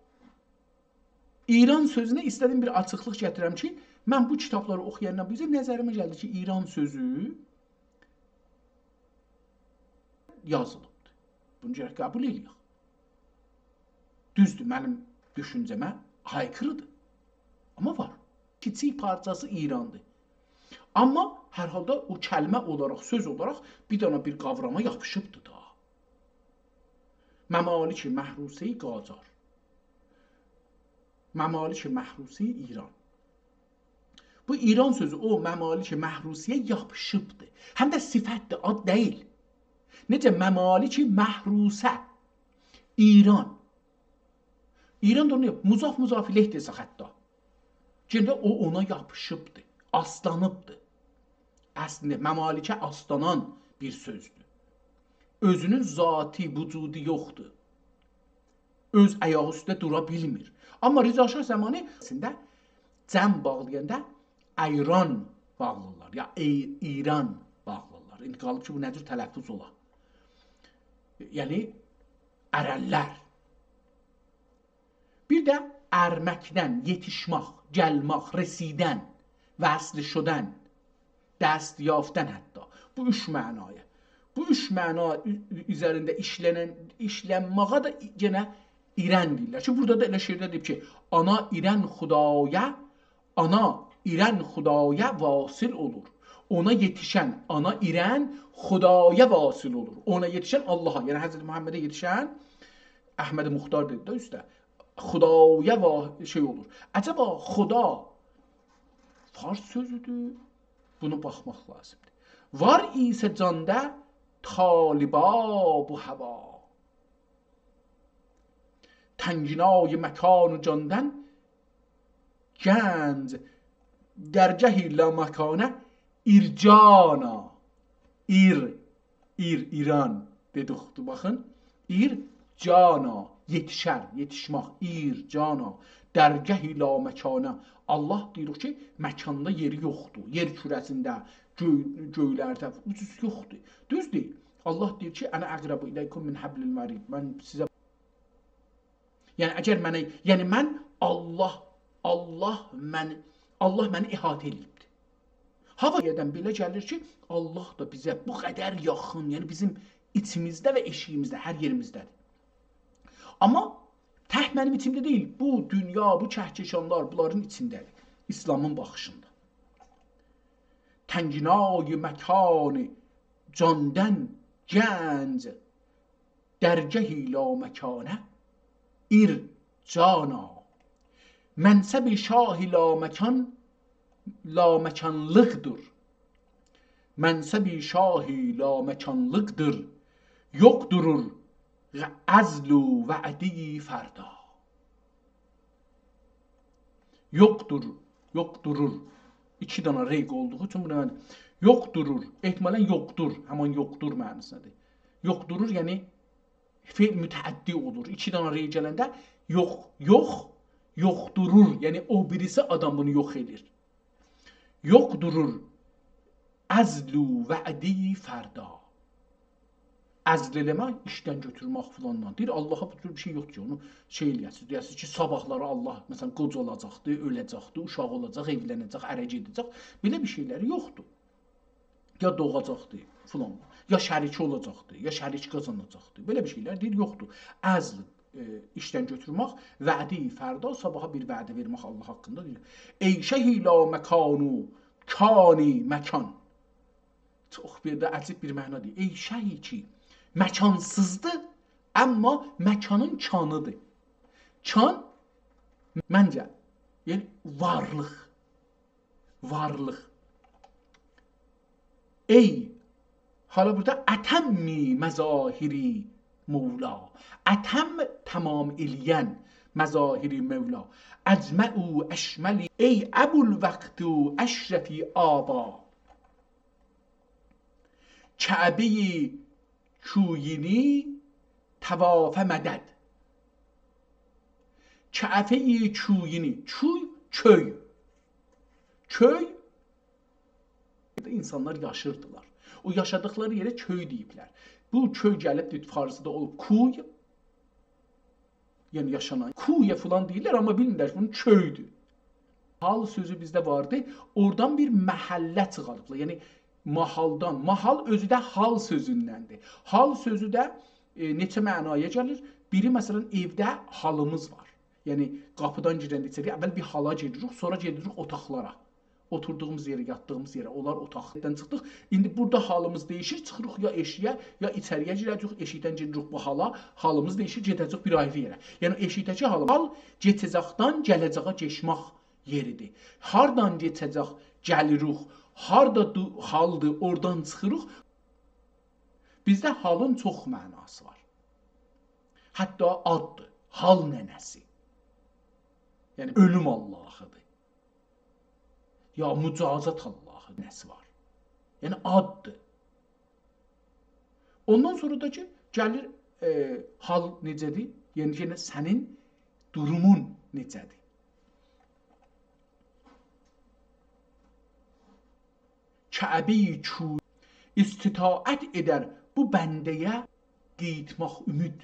İran sözünə istədiyim bir açıqlıq gətirəm ki, mən bu kitabları oxuyandan bizə nəzərimə gəldi ki, İran sözü yazılıbdır. Bunu gərək qəbul eləyək. Düzdür, mənim düşüncəmə aykırıdır. Amma var. Kiçik parçası İrandır. Amma hər halda o kəlmə olaraq, söz olaraq bir dana bir qavrama yapışıbdır da. Məmalik-i Məhruse-i Qacar. Məmalik-i Məhruse-i İran. Bu İran sözü o Məmalik-i Məhruse-yə yapışıbdır. Həm də sifətdir, ad deyil. Necə Məmalik-i Məhruse, İran. İran da onu yapıb, muzaf-muzafileh desək hətta. Gəndə o ona yapışıbdır, aslanıbdır. Əslində, Məmalikə aslanan bir sözdür. Özünün zati, vücudu yoxdur. Öz ayağı üstə dura bilmir. Amma Rıza Şah zəmanəsində cəm bağlayanda Ayran bağlırlar, ya İran bağlırlar. İndi qalıb ki, bu nə cür tələffüz ola. Yəni, ərəllər. Bir də ərməkdən, yetişmək, gəlmək, residən, vəsli şudən, dəst yaftən hətta. Bu üç mənaya. Bu üç məna üzərində işlənməğa da yenə İrən deyirlər. Ki, burada da elə şeirdə deyib ki, ana İrən xudaya vasil olur. Ona yetişən ana İrən xudaya vasil olur. Ona yetişən Allaha, yəni Həzrəti Muhammedə yetişən Əhməd-i Muxtar dedi də üstə. Xudaya şey olur. Əcəba xuda fars sözüdür. Bunu baxmaq lazımdır. Var isə canda taliba bu hava. Tənginay məkan candan gənc dərgəhi la məkana İrcana. İran dedik, baxın. İrcana, yetişər, yetişmək, İrcana. Dərgəhi la məkana. Allah deyir ki, məkanda yeri yoxdur. Yer kürəsində, göylərdə, ucuz yoxdur. Düz deyil. Allah deyir ki, ənə əqrəbu iləykum min həblil mərid. Mən sizə... Yəni, əgər mənə... Yəni, mən Allah məni ihatə edibdir. Hava yerdən belə gəlir ki, Allah da bizə bu qədər yaxın, yəni bizim içimizdə və eşiyimizdə, hər yerimizdədir. Amma tək mənim içimdə deyil, bu dünya, bu kəhkəşanlar bunların içindədir, İslamın baxışında. Tənginay məkanı candan gənc dərgəhi la məkانə ircana mənsəb-i şah-i la məkanlıqdır. Mənsəb-i şah-i la məkanlıqdır. Yoxdurur əzl-u və'di fərda. Yoxdurur. 2 dana reyq olduğu üçün buna yoxdurur. Ehtimalən yoxdur, həman yoxdur mənasındadır. Yoxdurur, yəni fe'l mütəəddi olur. 2 dana reyq gələndə yoxdurur. Yəni o birisi adam bunu yox edir. Yoxdurur əzl-u və'di fərda. Əzl eləmək, işdən götürmək filandan. Deyir, Allaha bu tür bir şey yoxdur ki, onu eləyəsiniz. Deyəsiniz ki, sabahları Allah, məsələn, qoc olacaqdır, öləcəkdir, uşaq olacaq, evlənəcək, ərəc edəcək. Belə bir şeyləri yoxdur. Ya doğacaqdır filan, ya şəriki olacaqdır, ya şərik qazanacaqdır. Belə bir şeylər deyir, yoxdur. Əzl işdən götürmək, vədi fərda, sabaha bir vədə vermək Allah haqqında deyir. Eyşəhi la məkanu, kani məkan. Çox bir də əcib bir məna deyir. Eyşəhi ki, məkansızdır, amma məkanın kanıdır. Kan, məncə, yəni varlıq. Varlıq. Ey, hala burada ətəmmi məzahiri Mevla. Ətəm tamam eləyən məzahiri Mevla. Əcməu əşməli. Ey əbul vəqtu əşrəfi aba. Kəbəyi کویینی تواف مدد. Kəfeyi küyini. Küy, köy. Köy, insanlar yaşırdılar. O yaşadıkları yere köy deyiblər. Bu köy gəlib farsıda olub kuy, yəni yaşanan. Kuya falan deyirlər, amma bilmirlər bunun köydür. Hal sözü bizdə vardı. Oradan bir məhəllə çıxarıblar. Yəni mahaldan. Mahal özü də hal sözündəndir. Hal sözü də neçə mənaya gəlir? Biri məsələn evdə halımız var. Yəni qapıdan girəndə içəriyə əvvəl bir hala gedirik, sonra gedirik otaqlara. Oturduğumuz yerə, yatdığımız yerə, onlar otaqdan çıxdıq. İndi burada halımız dəyişir, çıxırıq ya eşiyə, ya içəriyə girəcək, eşikdən giririk bu hala, halımız dəyişir, gedəcək bir ayrı yerə. Yəni eşikdəki hal getəcəkdən gələcəyə keçmək yeridir. Hardan getəcək, gəlirik. Harda haldır, oradan çıxırıq. Bizdə halın çox mənası var. Hətta addır, hal nənəsi. Yəni ölüm Allahıdır. Ya mücazat Allahı nəsi var. Yəni addır. Ondan sonra da ki, gəlir hal necədir? Yəni yenə sənin durumun necədir? Kəbəyi küy istitaət edər bu bəndəyə qeytmaq ümid.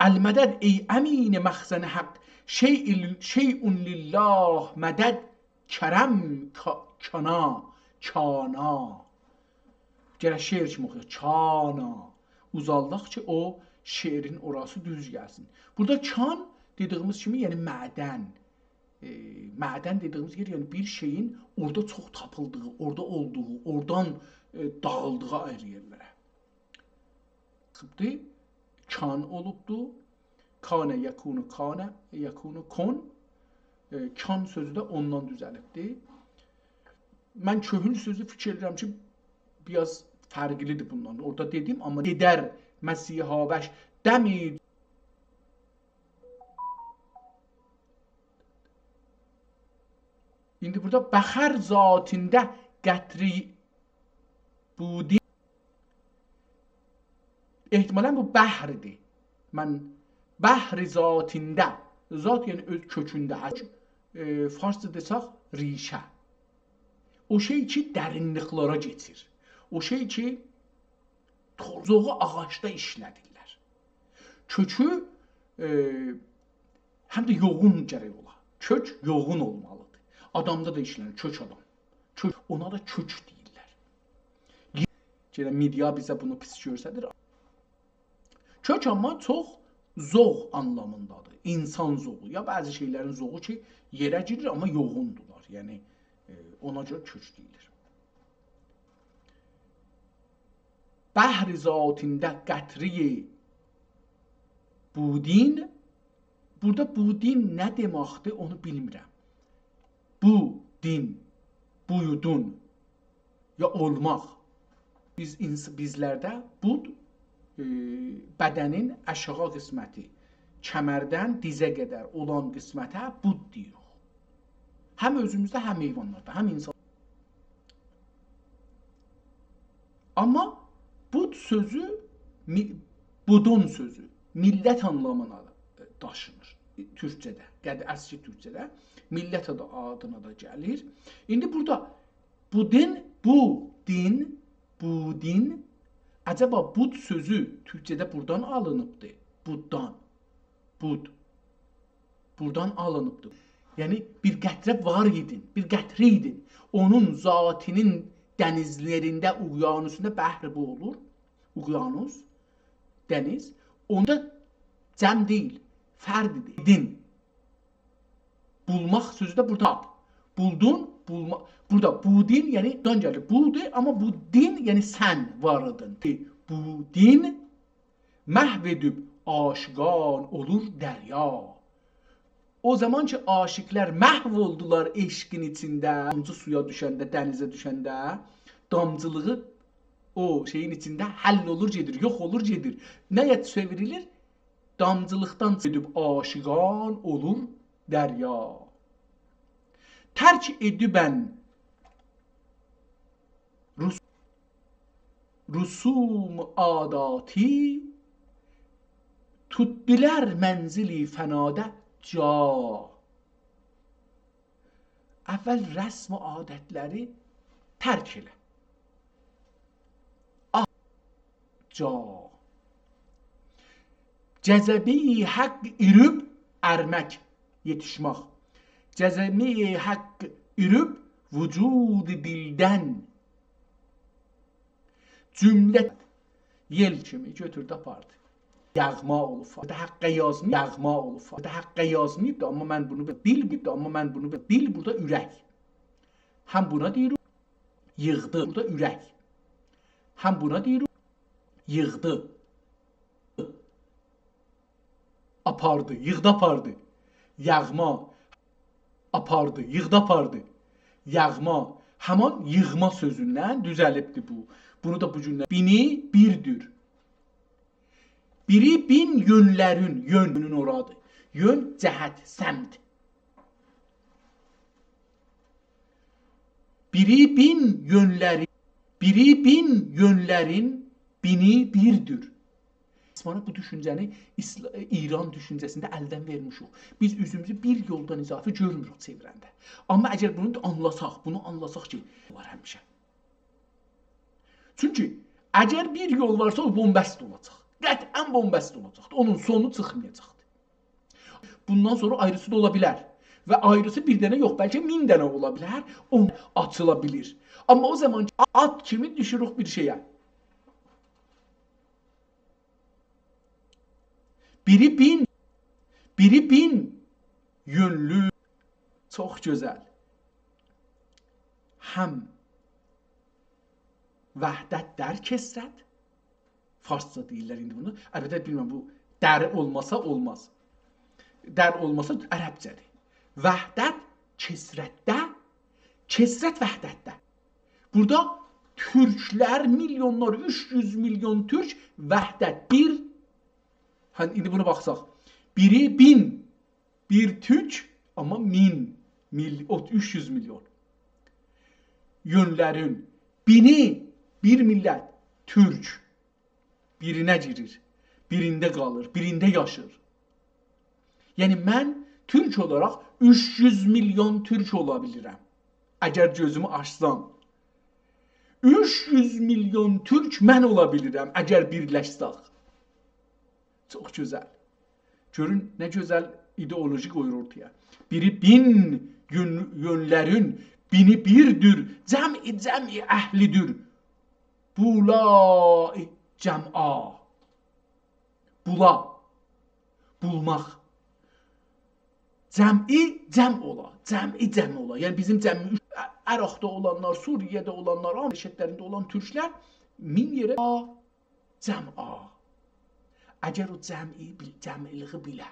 Əl-mədəd ey əmin məxzən haqq şeyun lillah mədəd kərəm kana. Gərək şeir kimi oxuyaq. Kana. Uzaldaq ki, o şeirin orası düz gəlsin. Burada kan dediyimiz kimi, yəni mədən. Mədən dediyimiz yer, yəni bir şeyin orada çox tapıldığı, orada olduğu, oradan dağıldığı ayrı yerlərə. Çıxıbdı, kan olubdu, kanə yəkunu kanə, yəkunu kon, kan sözü də ondan düzəlibdi. Mən köhül sözü fikir edirəm ki, biraz fərqlidir bundan. Orada dedim, amma edər Məsihabəş dəmir. İndi burada bəxər zatində qətri budi. Ehtimalən bu bəhrdir. Mən bəhr zatində, zat yəni öz kökündə. Farsça desək rişə. O şey ki dərinliklara geçir. O şey ki torzoğu ağaçda işlədirlər. Kökü həm də yoğun gərək ola. Kök yoğun olmalıdır. Adamda da işlənir, kök adam. Kök, ona da kök deyirlər. Yenə media bizə bunu pis göstərir. Kök amma çox zoğ anlamındadır. İnsan zoğu. Ya bəzi şeylərin zoğu ki, yerə girir amma yoğundular. Yəni ona görə kök deyilir. Bəhr zatində qətri budin. Burada budin nə deməkdir onu bilmirəm. Bu din, buyudun ya olmaq. Bizlərdə bud bədənin aşağı qisməti, kəmərdən dizə qədər olan qismətə bud deyirik. Həm özümüzdə, həm heyvanlarda, həm insan. Amma bud sözü, budun sözü millət anlamına daşınır türkçədə, əski türkçədə millət adına da gəlir. İndi burada budin, acaba bud sözü türkçədə buradan alınıbdır. Buradan alınıbdır. Yəni bir qətrə var idin, bir qətri idin. Onun zatinin dənizlərində, uqyanusunda bəhr bu olur. Uqyanus, dəniz. Onda cəm deyil, fərdidir. Din. Bulmaq sözü də burada. Buldun, bulmaq. Burada budin, yəni dan gəlir. Budur, amma bu din, yəni sən varıdın. Bu din məhv edib aşiqan olur dərya. O zaman ki, aşiqlər məhv oldular eşqin içində, damcı suya düşəndə, dənizə düşəndə, damcılığı o şeyin içində həll olur, gedir, yox olur, gedir. Nəyə çevrilir? Damcılıqdan edib aşiqan olur dərya. Tərk edibən rusum adati tutdilər mənzili fənadə ca. Əvvəl rəsm və adətləri tərk elə. Ca. Cəzəbi haqq irüb ərmək, yetişmək. Cəzəmi haqq irüb vücud dildən. Cümlə yel kimi götürdü apardı. Yağma olub. Haqqa yazmayıb, yağma olub. Haqqa yazmayıb da, amma mən bunu bilməyib da, amma mən bunu bil burada ürək. Həm buna deyirik, yığdı. Burada ürək. Həm buna deyirik, yığdı. Apardı, yığdı apardı. Yağma. Apardı, yığdı apardı. Yağma. Həman yığma sözündən düzəlibdir bu. Bunu da bu cümlə. Bini birdir. Biri bin yönlərin, yönünün oradır. Yön, cəhət, səmt. Biri bin yönlərin bini birdir. İsmana bu düşüncəni İran düşüncəsində əldən vermişik. Biz üzümüzü bir yoldan izafi görmürük çevirəndə. Amma əgər bunu anlasaq ki, var həmişə. Çünki əgər bir yol varsa o bombəst olacaq. Qətən bombəst olacaqdır. Onun sonu çıxmayacaqdır. Bundan sonra ayrısı da ola bilər. Və ayrısı bir dənə yox, bəlkə 1000 dənə ola bilər. O açıla bilir. Amma o zaman at kimi düşürük bir şeyə. Biri bin yönlü, çox gözəl. Həm vəhdət dər kəsrət. Farsça deyirlər indi bunu. Əlbəttə bilmirəm, bu dər olmasa olmaz. Dər olmasa ərəbcədir. Vəhdət kəsrətdə, kəsrət vəhdətdə. Burada türklər milyonlar, 300 milyon türk vəhdət. İndi buna baxsaq. Biri bin, bir türk, amma 300 milyon. Yönlərin bini, bir millət, türk. Birinə girir, birində qalır, birində yaşır. Yəni mən türk olaraq 300 milyon türk ola bilirəm. Əgər gözümü açsam. 300 milyon türk mən ola bilirəm, əgər birləşsək. Çox gözəl. Görün, nə gözəl ideoloji qoyur ortaya. Biri bin yönlərin bini birdir, cəmi əhlidir. Bula cəm'a. Bula. Bulmaq. Cəm'i cəm ola. Cəm'i cəm ola. Yəni bizim cəm'i Əraqda olanlar, Suriyədə olanlar, Amerika şəhərlərində olan türklər min yerə cəm'a. Əgər o cəm'iliği bilə.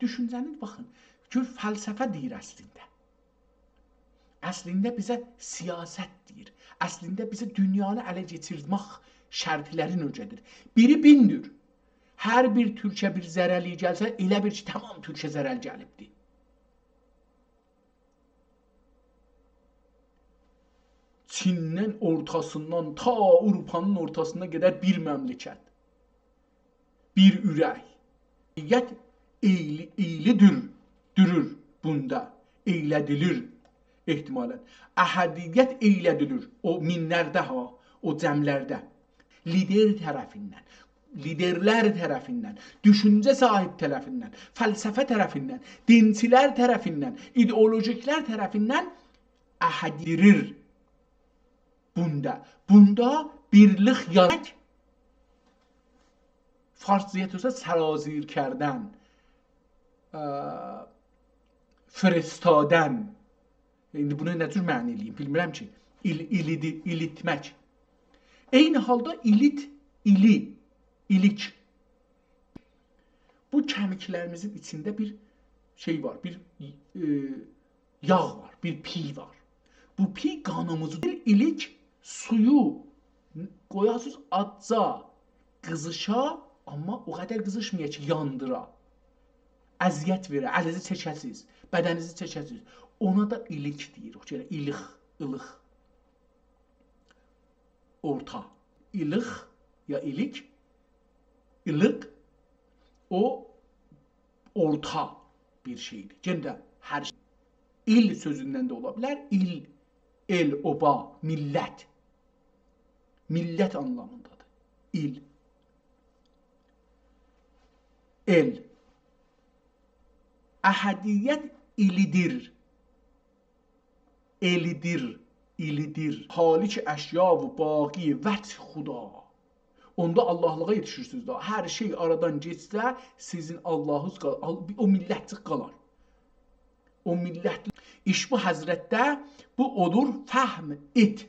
Düşüncənin baxın, gör fəlsəfə deyir əslində. Əslində bizə siyasət deyir. Əslində bizə dünyanı ələ keçirmək şərtlərini öyrədir. Biri bindir. Hər bir türkə bir zərərli gəlsə, elə bir ki, tamam türkə zərər gəlibdir. Çin'in ortasından ta Avrupa'nın ortasına qədər bir məmləkət. Bir ürək. Niyyət eylidürür bunda. Eylədilir ehtimalən. Əhədiyyət eylədilir o minlərdə o cəmlərdə. Lider tərəfindən, liderlər tərəfindən, düşüncə sahib tərəfindən, fəlsəfə tərəfindən, dinçilər tərəfindən, ideolojiklər tərəfindən əhədirir. Bunda birlik yaratmak, farscayet olsa سرازیر کردن، فرستادن. İndi bunu nə cür məna eləyim bilmirəm ki. İlitmək. Eyni halda ilik. Bu kemiklərimizin içində bir şey var, bir yağ var, bir pi var. Bu pi qanımızı bir ilik suyu qoyasız azca qızışa, amma o qədər qızışmaya ki, yandıra. Əziyyət verə, əlinizi çəkəsiz, bədəninizi çəkəsiz. Ona da ilik deyir. İlıq. Orta. İlıq ya ilik. İlıq o orta bir şeydir. Gəndə hər şey. İl sözündən də ola bilər. El, oba, millət. Millət anlamındadır. İl. El. Əhədiyyət ilidir. İlidir. Halik əşya və baqi vət xuda. Onda Allahlığa yetişirsiniz da. Hər şey aradan geçsə, sizin Allahınız qalır. O millətçik qalar. O millət. İş bu həzrətdə bu olur fəhm et.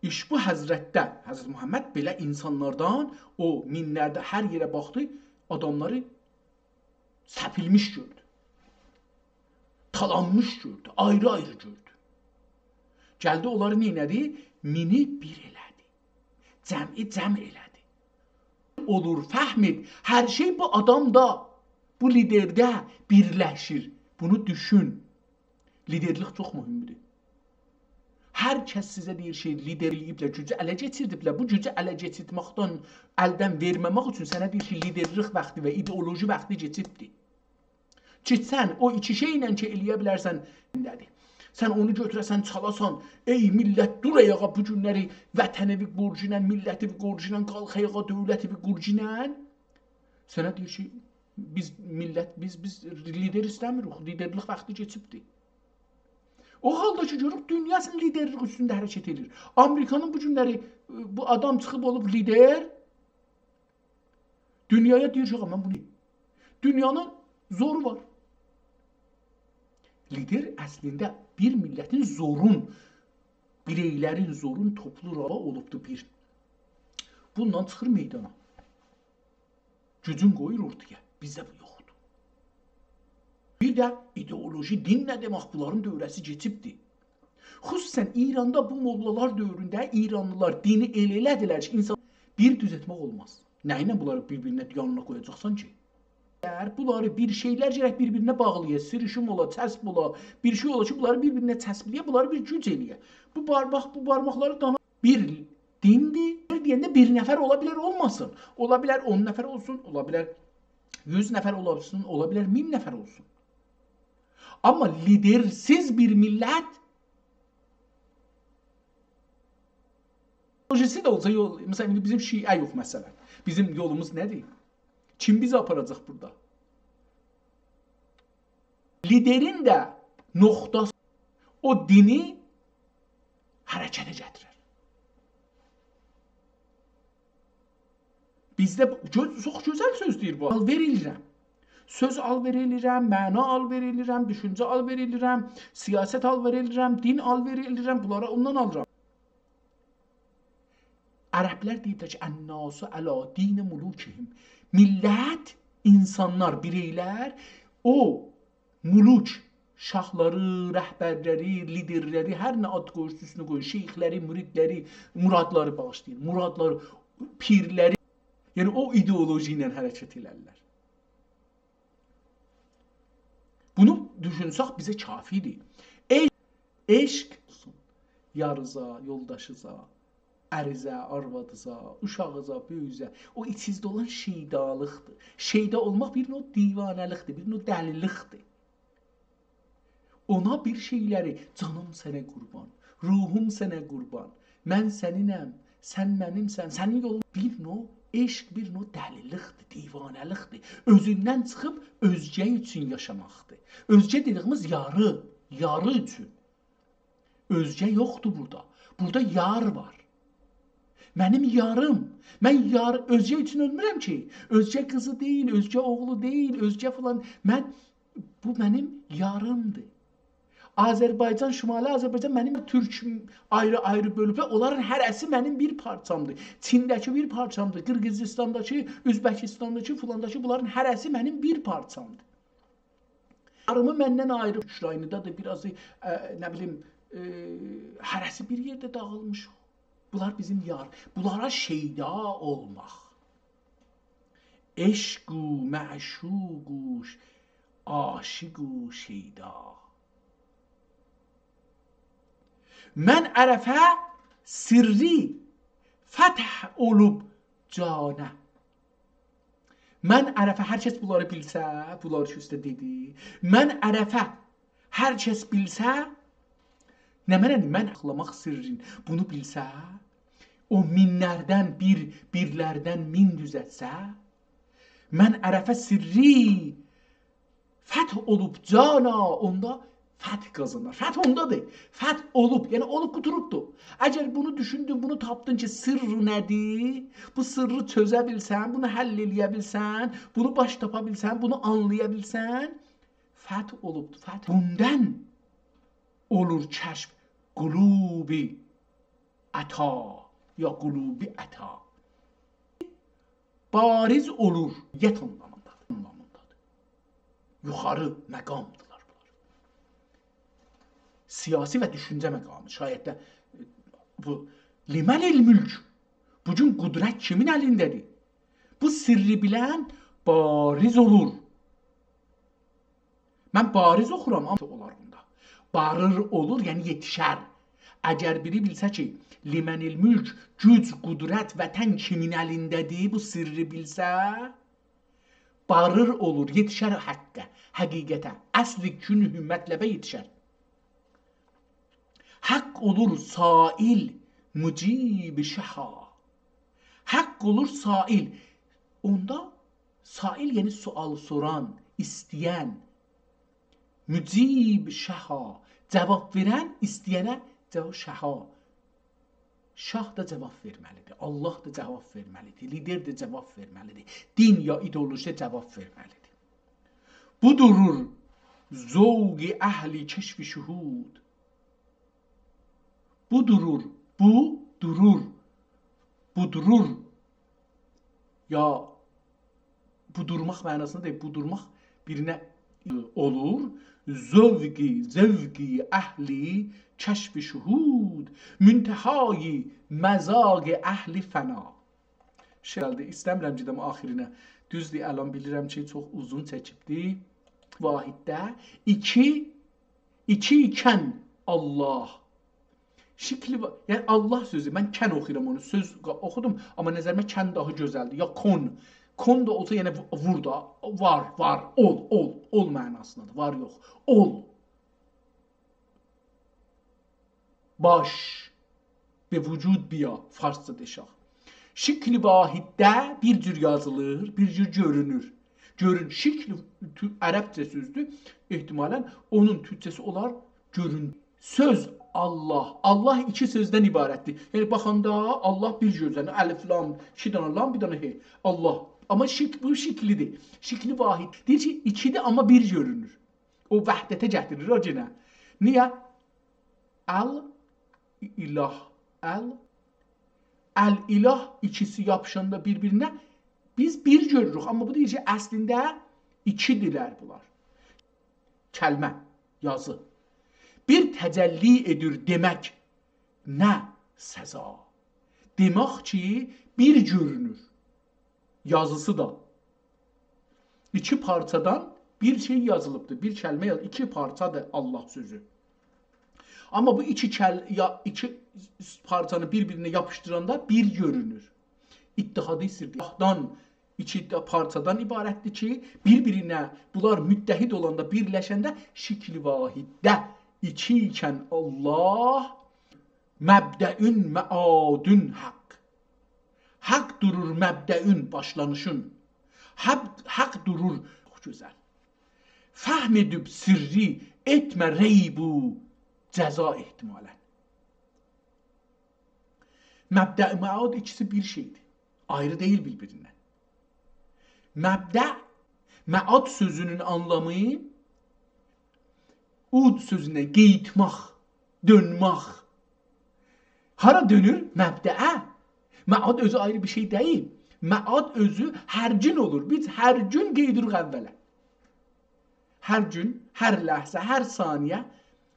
İş bu həzrətdə Həzrət Muhammed belə insanlardan o minlərdə hər yerə baxdı, adamları səpilmiş gördü. Talanmış gördü, ayrı-ayrı gördü. Gəldi onları neynədi? Mini bir elədi. Cəm'i cəm elədi. Olur fəhm et. Hər şey bu adamda, bu liderdə birləşir. Bunu düşün. Liderlik çox mühümdür. Hər kəs sizə deyir şey, liderliyiblə, gücü ələ geçirdiblə. Bu gücü ələ geçirtməkdən, əldən verməmək üçün sənə deyir ki, liderlik vaxtı və ideoloji vaxtı geçibdir. Ki sən o iki şeylə ki eləyə bilərsən, sən onu götürəsən, çalasan, ey millət, dur ayağa bu günləri vətənevi qorcunə, millətivi qorcunə, qalx ayağa dövlətivi qorcunə. Sənə deyir ki, biz lider istəmirik, liderlik vaxtı geçibdir. O halda ki, görürük, dünyasının liderlik üstündə hərəkət edir. Amerikanın bu günləri, bu adam çıxıb olub lider, dünyaya deyir ki, mən bunu. Dünyanın zoru var. Lider əslində bir millətin zorun, bireylərin zorun toplu rava olubdur bir. Bundan çıxır meydana. Gücün qoyur ortaya. Bizdə bu yoxdur. Bir də ideoloji, din nə demək, bunların dövrəsi geçibdir. Xüsusən İranda bu mollalar dövründə İranlılar dini elə elədilər ki, insan bir düz etmək olmaz. Nə ilə bunları bir-birinə yanına qoyacaqsan ki? Bunları bir şeylər gərək bir-birinə bağlıya, sirişim ola, çəsb ola, bir şey ola ki, bunları bir-birinə çəsbliyə, bunları bir güc eləyə. Bu barmaqları dana bir dindir. Deyəndə bir nəfər ola bilər, olmasın. Ola bilər 10 nəfər olsun, ola bilər 100 nəfər olsun, ola bilər 1000 nəfər olsun. Amma lidersiz bir millət projesi də olsa yol, məsələn bizim Şiə yox məsələn. Bizim yolumuz nədir? Kim bizi aparacaq burada? Liderin də noxtası o dini hərəkətə gətirir. Bizdə çox gözəl söz deyir bu. Alver elirəm. Söz alver elirəm, məna alver elirəm, düşüncə alver elirəm, siyasət alver elirəm, din alver elirəm, bunlara ondan alıram. Ərəblər deyiblər ki, ən-nasu əla din mulukihim. Millət, insanlar, bireylər o muluk şahları, rəhbərləri, liderləri, hər nə ad qoyursa üstünə qoyur, şeyxləri, müridləri, muradları bağışlayır, muradları, pirləri, yəni o ideoloji ilə hərəkət elərlər. Bunu düşünsək bizə kafidir. Eşq yarıza, yoldaşıza, ərizə, arvadıza, uşağıza, böyüzə, o içizdə olan şeydalıqdır. Şeyda olmaq bir növ divanəlikdir, bir növ dəlilikdir. Ona bir şeyləri, canım sənə qurban, ruhum sənə qurban, mən səninəm, sən mənimsən, sənin yolun bir növ eşq, bir növ dəlilikdir, divanəlikdir. Özündən çıxıb özgə üçün yaşamaqdır. Özgə dediyimiz yarı, yarı üçün. Özgə yoxdur burada. Burada yar var. Mənim yarım. Mən özgə üçün ölmürəm ki. Özgə qızı deyil, özgə oğlu deyil, özgə falan. Bu mənim yarımdır. Azərbaycan, Şimali Azərbaycan mənim türküm ayrı-ayrı bölüblər. Onların hərəsi mənim bir parçamdır. Çindəki bir parçamdır. Qırğızistandakı, Üzbəkistandakı, filandakı bunların hərəsi mənim bir parçamdır. Yarımı məndən ayrı. Ukraynada da biraz, nə bilim, hərəsi bir yerdə dağılmış. Bunlar bizim yar. Bunlara şeyda olmaq. Eşqu, məşuqu, aşiqu, şeyda. Mən ərəfə sirri fəth olub canə. Mən ərəfə, hər kəs bunları bilsə, bunları ki üstə dedi. Mən ərəfə, hər kəs bilsə, nə mənədir? Mən axlamaq sirrin bunu bilsə, o minlərdən birlərdən min düzətsə, mən ərəfə sirri fəth olub cana, onda fəth qazanır. Fəth ondadır. Fəth olub, yəni olub quturubdur. Əgər bunu düşündün, bunu tapdın ki, sırrı nədir? Bu sırrı çözə bilsən, bunu həll eləyə bilsən, bunu baş tapa bilsən, bunu anlaya bilsən, fəth olubdur. Fəth bundan olur kəşf. Qulubi əta ya qulubi əta. Bariz olur. Yet anlamındadır. Yuxarı məqamdır. Siyasi və düşüncə məqamı. Şayət də bu limənil mülk. Bu gün qudrət kimin əlindədir? Bu sirri bilən bariz olur. Mən bariz oxuram, amma olar bunda. Barır olur, yəni yetişər. Əgər biri bilsə ki, limənil mülk, güc, qudrət, vətən kimin əlindədir, bu sirri bilsə, barır olur, yetişər həqqə, həqiqətə, əsli künhü mətləbə yetişər. Haqq olur sail, mücib şəha. Haqq olur sail. Onda sail yəni sual soran, istəyən. Mücib şəha. Cavab verən, istəyənə cavab şəha. Şah da cavab verməlidir. Allah da cavab verməlidir. Lider də cavab verməlidir. Din ya ideoloji cavab verməlidir. Bu durur zovqi əhli kəşfi şuhud. Bu durur, bu durur. Ya bu durmaq mənasında deyil, bu durmaq birinə olur. Zövqi əhli kəşf şuhud, müntəhai məzaq əhli fəna. Gəldi, istəmirəm gedəm axirinə. Düzdür, əlan bilirəm ki, çox uzun çəkibdir. Vahiddə iki ikən Allah. Şikli var. Yəni Allah sözü. Mən kən oxuyuram onu. Söz oxudum, amma nəzərimə kən daha gözəldir. Ya kon. Kon da olsa yəni vur da. Var. Ol mənasındadır. Var yox. Ol. Baş. Ve vücud biya. Farsça deşaq. Şikli vahiddə bir cür yazılır, bir cür görünür. Şikli ərəbcə sözdür. Ehtimalən onun türkçəsi olar görün. Söz Allah. Allah iki sözdən ibarətdir. Yəni baxanda Allah bir gözdən, əlif lam, iki dənə lam, bir dənə he. Allah. Amma bu şəklidir. Şəkli vahid. Deyir ki, ikidir amma bir görünür. O vəhdətə gətirir o yenə. Niyə? Əl-ilah. Əl-ilah ikisi yapışanda bir-birinə biz bir görürük. Amma bu deyir ki, əslində ikidirlər bunlar. Kəlmə, yazı. Bir təcəlli edir demək nə səza. Demək ki, bir görünür. Yazısı da. İki parçadan bir şey yazılıbdır. Bir kəlmə yazılıb. İki parçadır Allah sözü. Amma bu iki parçanı bir-birinə yapışdıranda bir görünür. İttihadı istəyir. Allahdan iki parçadan ibarətdir ki, bir-birinə bunlar müttəhid olanda, birləşəndə şəkli vahiddə iki ikən Allah məbdəün məadün haqq. Haqq durur məbdəün başlanışın. Haqq durur. Çox gözəl. Fəhm edib sirri etmə reybu cəza ehtimalən. Məbdə, məad ikisi bir şeydir. Ayrı deyil bir-birindən. Məbdə, məad sözünün anlamı ud sözünə qeytmaq, dönmək. Hara dönür? Məbdəə. Məad özü ayrı bir şey deyil. Məad özü hər gün olur. Biz hər gün qeydirik əvvələ. Hər gün, hər ləhzə, hər saniyə,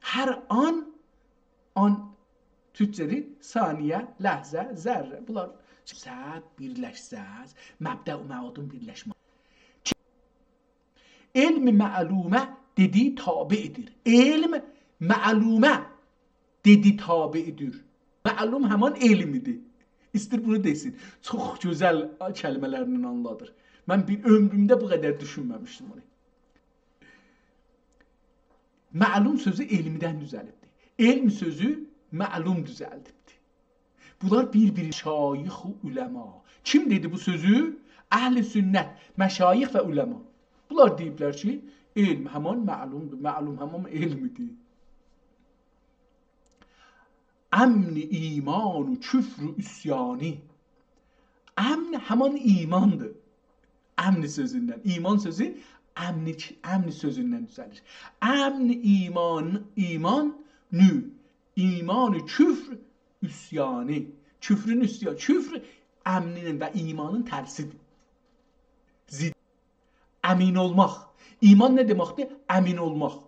hər an türkçədir, saniyə, ləhzə, zərrə. Bunlar səd birləşsəz, məbdə və məadın birləşmə. Elm məlumə dediği tabiidir. İlm ma'lume dedi tabiidir. Ma'lum hemen ilmidir. İstir bunu desin. Çok güzel kelimelerinin anladır. Ben bir ömrümde bu kadar düşünmemiştim onu. Ma'lum sözü ilmiden düzelipti. İlm sözü ma'lum düzeltipti. Bunlar bir şayih-u ulema. Kim dedi bu sözü? Əhl-i sünnət, məşayix və uləma. Bunlar deyiblər ki, elm həman məlumdur, məlum həman elmidir. Əmn-i imanu küfr-ü üsyani. Əmn həman imandır. Əmn sözündən. İman sözü əmn sözündən düzəlir. Əmn iman nü. İmanı küfr üsyani. Küfrün üsyanı. Küfr əmninin və imanın tərsidir. Əmin olmaq. İman nə deməkdir? Əmin olmaq.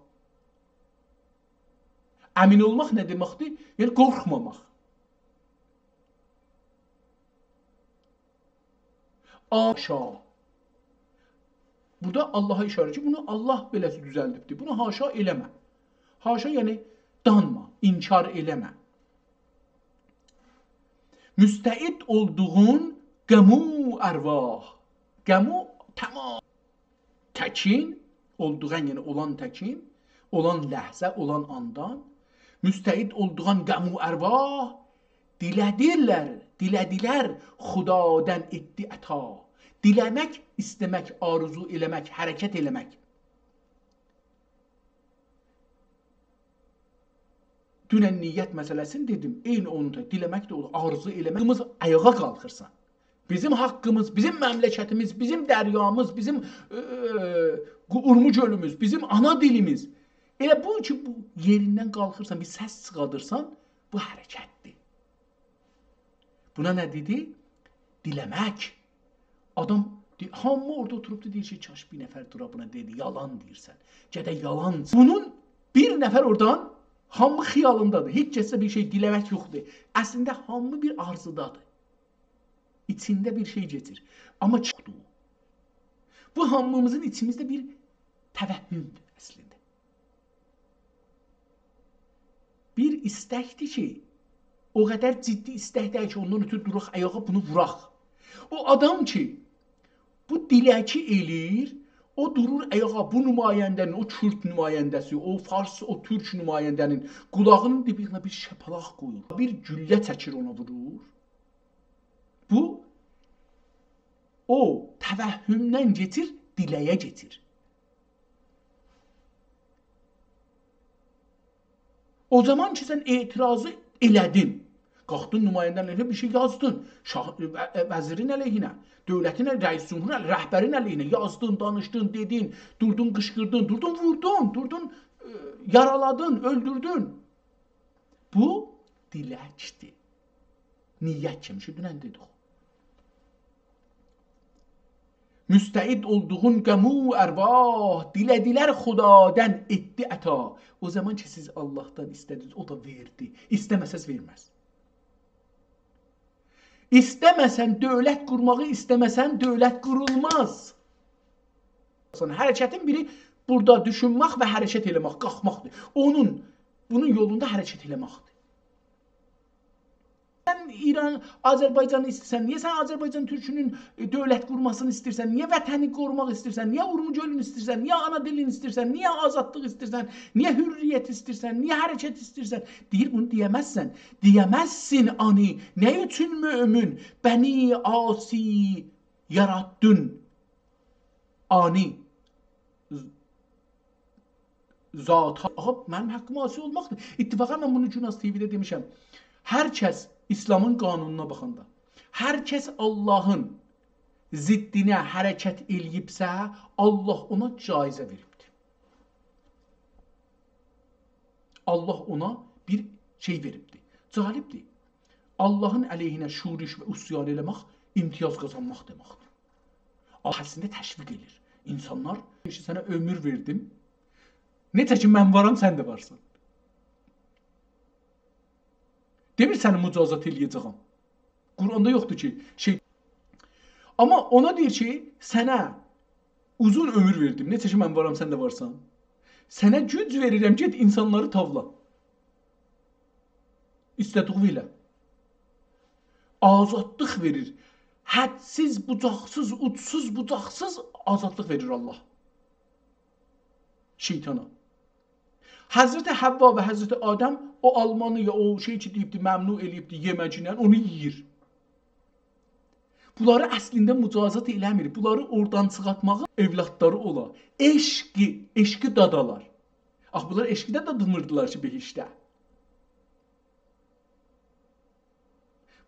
Əmin olmaq nə deməkdir? Yəni qorxmamaq. Haşa. Burada Allah'a işarə ki, bunu Allah beləsi düzəldibdir. Bunu haşa eləmə. Haşa yəni danma, inkar eləmə. Müstəid olduğun qəmu ərvah. Qəmu tamam. Təkin, olduğun yəni olan təkin, olan ləhzə, olan andan, müstəid olduğun qəmu ərvah, dilədilər xudadən etdi əta. Diləmək, istəmək, arzu eləmək, hərəkət eləmək. Dünən niyyət məsələsini dedim, eyni onun da diləmək də olur, arzu eləmək. Haqqımız ayağa qalxırsan. Bizim haqqımız, bizim məmləkətimiz, bizim dəryamız, bizim Urmu gölümüz, bizim ana dilimiz. Elə bu ki, bu yerindən qalxırsan, bir səs çıxadırsan, bu hərəkətdir. Buna nə dedi? Diləmək. Adam, hamı orada oturubdu, deyir ki, kaş bir nəfər dura buna dedi, yalan deyirsən. Gədə yalan. Bunun bir nəfər oradan hamı xiyalındadır. Heç kəsə bir şey diləmək yoxdur. Əslində hamı bir arzudadır. İçində bir şey geçir. Amma çoxdur. Bu hamımızın içimizdə bir təvəhhümdür əslində. Bir istəkdir ki, o qədər ciddi istəkdir ki, ondan ötürü duruq, ayağa bunu vuraq. O adam ki, bu diləki eləyir, o durur ayağa, bu nümayəndənin, o Kürt nümayəndəsi, o Fars, o Türk nümayəndənin qulağının dibinə bir şapalaq qoyur. Bir güllə çəkir ona vurur. Bu, o təvəhhümdən getir, diləyə getir. O zaman ki sən etirazı elədin, qalxdın nümayəndən əleyhinə bir şey yazdın, vəzirin əleyhinə, dövlətin əleyhinə, rəis cümhurun əleyhinə, rəhbərin əleyhinə yazdın, danışdın, dedin, durdun qışqırdın, durdun vurdun, durdun yaraladın, öldürdün. Bu diləkdir. Niyyət kimi ki, dünən dedik. Müstəid olduğun qəmu ərvah, dilədilər xudadən etdi əta. O zaman ki siz Allah'tan istədiniz, o da verdi. İstəməsəz verməz. İstəməsən dövlət qurmağı, istəməsən dövlət qurulmaz. Hərəkətin biri burada düşünmək və hərəkət eləmək, qalxmaqdır. Bunun yolunda hərəkət eləməkdir. Sən İran, Azərbaycanı istəyirsən, niyə sən Azərbaycan türkünün dövlət qurmasını istəyirsən, niyə vətəni qorumaq istəyirsən, niyə Urmuc gölünü istəyirsən, niyə ana dilini istəyirsən, niyə azadlıq istəyirsən, niyə hürriyyət istəyirsən, niyə hərəkət istəyirsən? Deyir, bunu deyəməzsən. Deyəməzsin ani, nə üçün mömin bəni asi yarattın? Ani. Zata. Aha, mənim haqqım asi olmaqdır. İttifaqa mən bunu Günas TV-də demişəm. Hər kəs İslamın qanununa baxanda, hər kəs Allahın ziddinə hərəkət eləyibsə, Allah ona caizə veribdir. Allah ona bir şey veribdir, calibdir. Allahın əleyhinə şuriş və üsyan eləmək, imtiyaz qazanmaq deməkdir. Allah əslində təşviq edir. İnsanlar, sənə ömür verdim, necə ki mən varam, sən də varsan. Demir səni mücazat eləyəcəyəm. Quranda yoxdur ki, şey. Amma ona deyir ki, sənə uzun ömür verdim. Necə ki mən varam, sən də varsan. Sənə güc verirəm, get insanları tavla. İstədiği ilə. Azadlıq verir. Hədsiz, bucaqsız, uçsuz, bucaqsız azadlıq verir Allah. Şeytana. Həzrəti Həvva və Həzrəti Adəm o almanı ya o şey ki deyibdi, məmnu eləyibdi yeməcindən, onu yiyir. Bunları əslində mücazat eləmir. Bunları oradan çıxartmağın evlatları ola. Eşqi dadalar. Bunlar eşqi də dadımırdılar ki behişdə.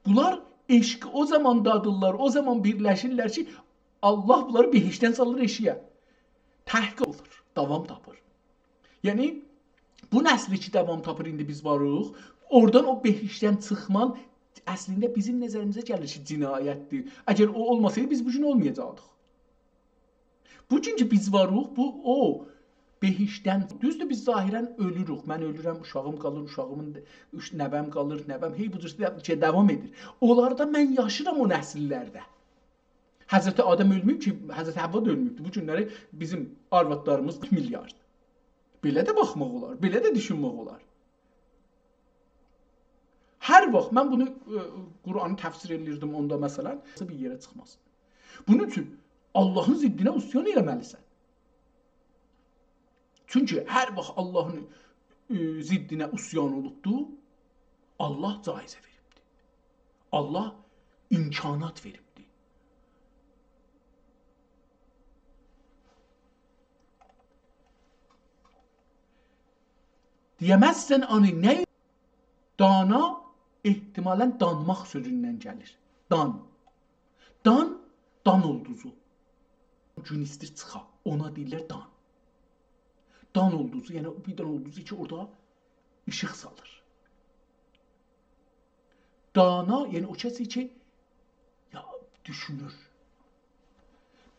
Bunlar eşqi o zaman dadırlar, o zaman birləşirlər ki, Allah bunları behişdən salır eşiyə. Təhqiq olur, davam tapır. Yəni, bu nəsli ki, davam tapır, indi biz varıq, oradan o behişdən çıxman əslində bizim nəzərimizə gəlir ki, cinayətdir. Əgər o olmasaydı, biz bugün olmayacaqdıq. Bugün ki, biz varıq, bu o behişdən, düzdür, biz zahirən ölürük. Mən ölürəm, uşağım qalır, uşağımın, nəvəm qalır, nəvəm, hey, bu cür davam edir. Onlarda mən yaşıram o nəsillərdə. Həzrəti Adəm ölməyib ki, Həzrəti Həvva da ölməyibdir. Bu günləri bizim arvadlarımız milyard. Belə də baxmaq olar, belə də düşünmək olar. Hər vaxt, mən bunu Qur'anı təfsir edirdim onda məsələn, bir yerə çıxmaz. Bunun üçün Allahın ziddinə üsyan eləməlisən. Çünki hər vaxt Allahın ziddinə üsyan olubdur, Allah caizə veribdir. Allah imkanat veribdir. Deyəməzsən ani nə? Dana ehtimalən danmaq sözündən gəlir. Dan. Dan ulduzu. Gün istir çıxa. Ona deyirlər dan. Dan ulduzu, yəni bir dan ulduzu ki, orada işıq salır. Dana, yəni o kəsi ki, ya düşünür.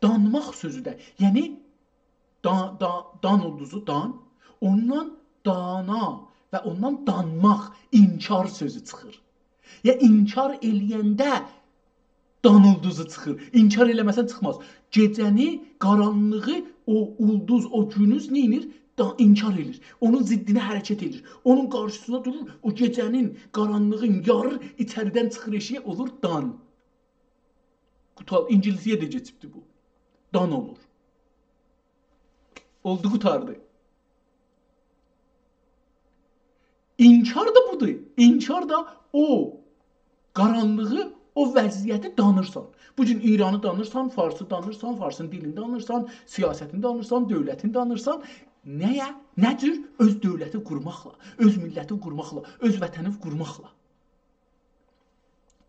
Danmaq sözü də, yəni dan ulduzu, dan, ondan dana və ondan danmaq, inkar sözü çıxır. Ya inkar eləyəndə dan ulduzu çıxır. İnkar eləməsən çıxmaz. Gecəni, qaranlığı, o ulduz, o günüz neyinir? İnkar edir. Onun ziddinə hərəkət edir. Onun qarşısına durur. O gecənin, qaranlığın yarır, içəridən çıxır eşiyə, olur dan. İngilizcəyə də keçibdir bu. Dan olur. Oldu, qutardı. İnkar da budur. İnkar da o qaranlığı, o vəziyyəti danırsan. Bugün İranı danırsan, Farsı danırsan, Farsın dilini danırsan, siyasətini danırsan, dövlətini danırsan. Nəyə? Nədir? Öz dövləti qurmaqla, öz milləti qurmaqla, öz vətəni qurmaqla.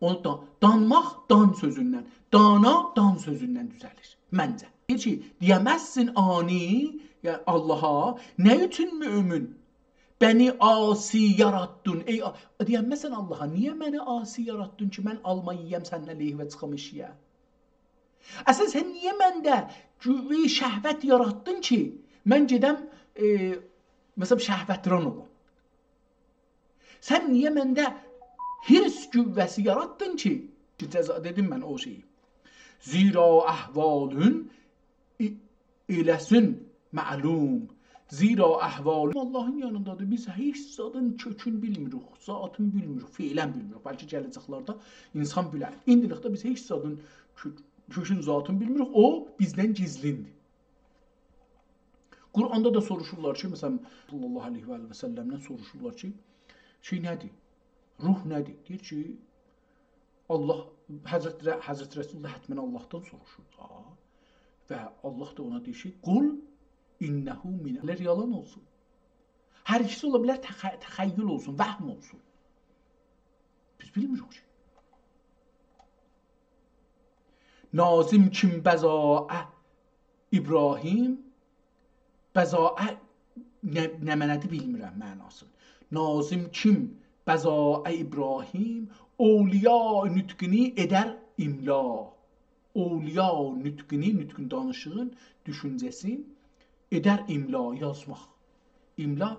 Onu da danmaq dan sözündən, dana dan sözündən düzəlir. Məncə. Deyir ki, deyəməzsin ani, yəni Allaha, nə üçün mömin bəni asi yarattın? Ey, deyəməzsən Allaha, niyə məni asi yarattın ki, mən alma yiyəm, səndən leyhvə çıxam işiyə? Əsən sən niyə məndə güvvi şəhvət yarattın ki, mən gedəm, məsələn, şəhvətran olam? Sən niyə məndə hirs güvvəsi yarattın ki, cəza dedim mən o şeyi. Zira əhvalün eləsin məlum. Zira əhvalün Allahın yanındadır. Biz heç zadın kökün bilmirik, zatın bilmirik, feylən bilmirik. Bəlkə gələcəklərdə insan bilər. İndilikdə biz heç zadın kökün zatın bilmirik. O bizdən gizlindir. Quranda da soruşurlar ki, məsələn, sallallahu aleyhi və səlləmdən soruşurlar ki, şey nədir? Ruh nədir? Deyir ki, Allah, Həzrət Rəsulullah həttəmən Allahdan soruşur. Və Allah da ona deyir ki, qul innəhu minələr yalan olsun. Hər ikisi ola bilər, təxəyyül olsun, vəhm olsun. Biz bilmirik ki. Nazim kim bəzaə İbrahim, bəzaə nə mənədi bilmirəm mənasını. Nazim kim bəzaə İbrahim, Ovliya nütqini edər imla. Ovliya nütqini, nütqün danışığın, düşüncəsi edər imla, yazmaq. İmla,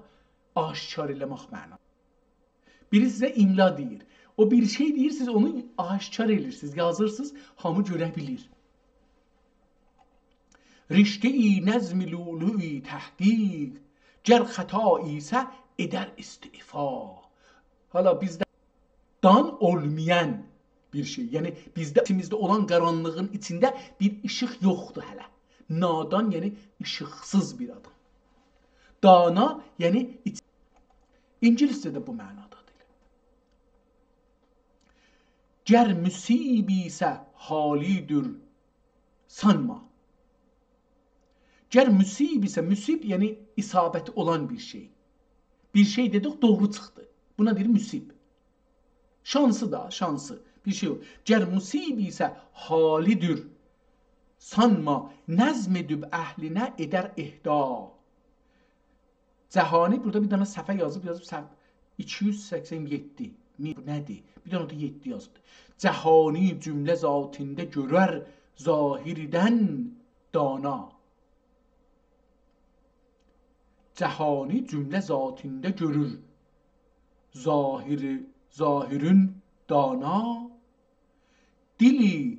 aşkar eləmək məna. Biri sizə imla deyir. O bir şey deyir, siz onu aşkar edirsiniz, yazırsınız, hamı görə bilir. Rişte-i nəzm-i lulu-i təhqiq, gər xəta isə edər istifa. Hala bizdə dan olmayan bir şey. Yəni bizdə içimizdə olan qaranlığın içində bir işıq yoxdur hələ. Nadan yəni işıqsız bir adam. Dana yəni İngiliscə də bu mənadadır. Gər müsib isə halidir sanma. Gər müsib isə, müsib yəni isabəti olan bir şey. Bir şey dedik doğru çıxdı. Buna deyir müsib. Şansı da, şansı. Bir şey yok. Gər musib isə halidir sanma, nəzm edib əhlinə edər ehda. Cəhani burada bir dənə səhvə yazıb 287. Bu nədir? Bir dənə orada 7 yazdı. Cəhani cümlə zatində görər zahirdən dana. Cəhani cümlə zatində görür zahirün dana. Dili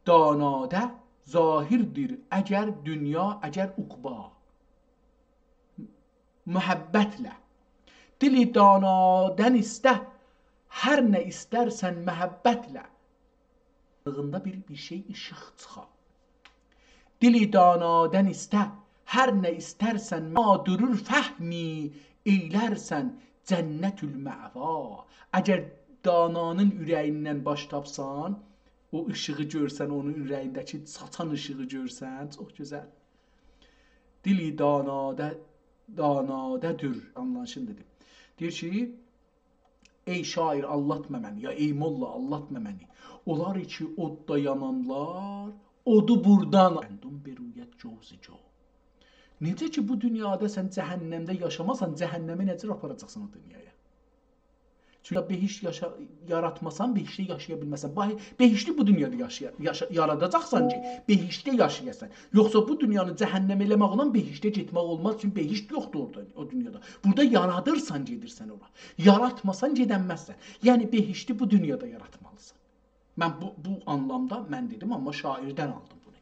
danadə zahirdir əgər dünya, əgər uqba. Mühəbbətlə. Dili danadən istə, hər nə istərsən məhəbbətlə. Bir şey işıq çıxa. Dili danadən istə, hər nə istərsən madurur fəhmi eylərsən cənnətül məva. Əgər dananın ürəyindən baş tapsan, o ışığı görsən, onun ürəyindəki saçan ışığı görsən, çox gözəl. Dili danadədir, anlaşın dedim. Deyir ki, ey şair allatma məni, ya ey molla allatma məni. Olar ki odda yananlar, odu buradan. Əndum beruyət cavzıca. Necə ki bu dünyada sən cəhənnəmdə yaşamasan, cəhənnəmi necə aparacaqsan o dünyaya? Çünki behişt yaratmasan, behiştdə yaşaya bilməsən. Behişti bu dünyada yaradacaqsan ki, behiştdə yaşayasan. Yoxsa bu dünyanı cəhənnəm eləməklə behiştə getmək olmaz. Çünki behişt yoxdur orada, o dünyada. Burada yaradırsan, gedirsən ora. Yaratmasan, gedənməzsən. Yəni behişti bu dünyada yaratmalısan. Mən bu anlamda mən dedim, amma şairdən aldım bunu.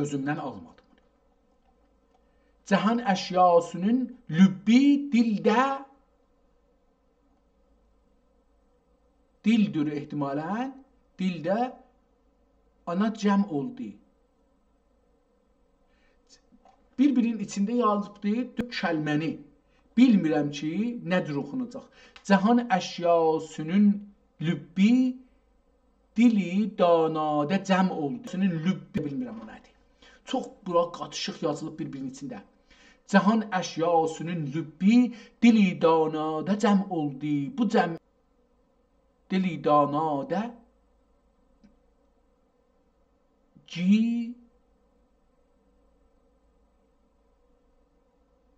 Özümdən almadım bunu. Cəhan əşyasının lübbi dildə dildir ehtimalən, dildə ana cəm oldu. Bir-birinin içində yazıbdır, dök kəlməni. Bilmirəm ki, nədir oxunacaq. Cəhan əşyasının lübbi dili danadə cəm oldu. Lübbi bilmirəm o nədir. Çox bura qatışıq yazılıb bir-birinin içində. Cahan əşyasının lübbi dili danada cəm oldu. Bu cəm dili danada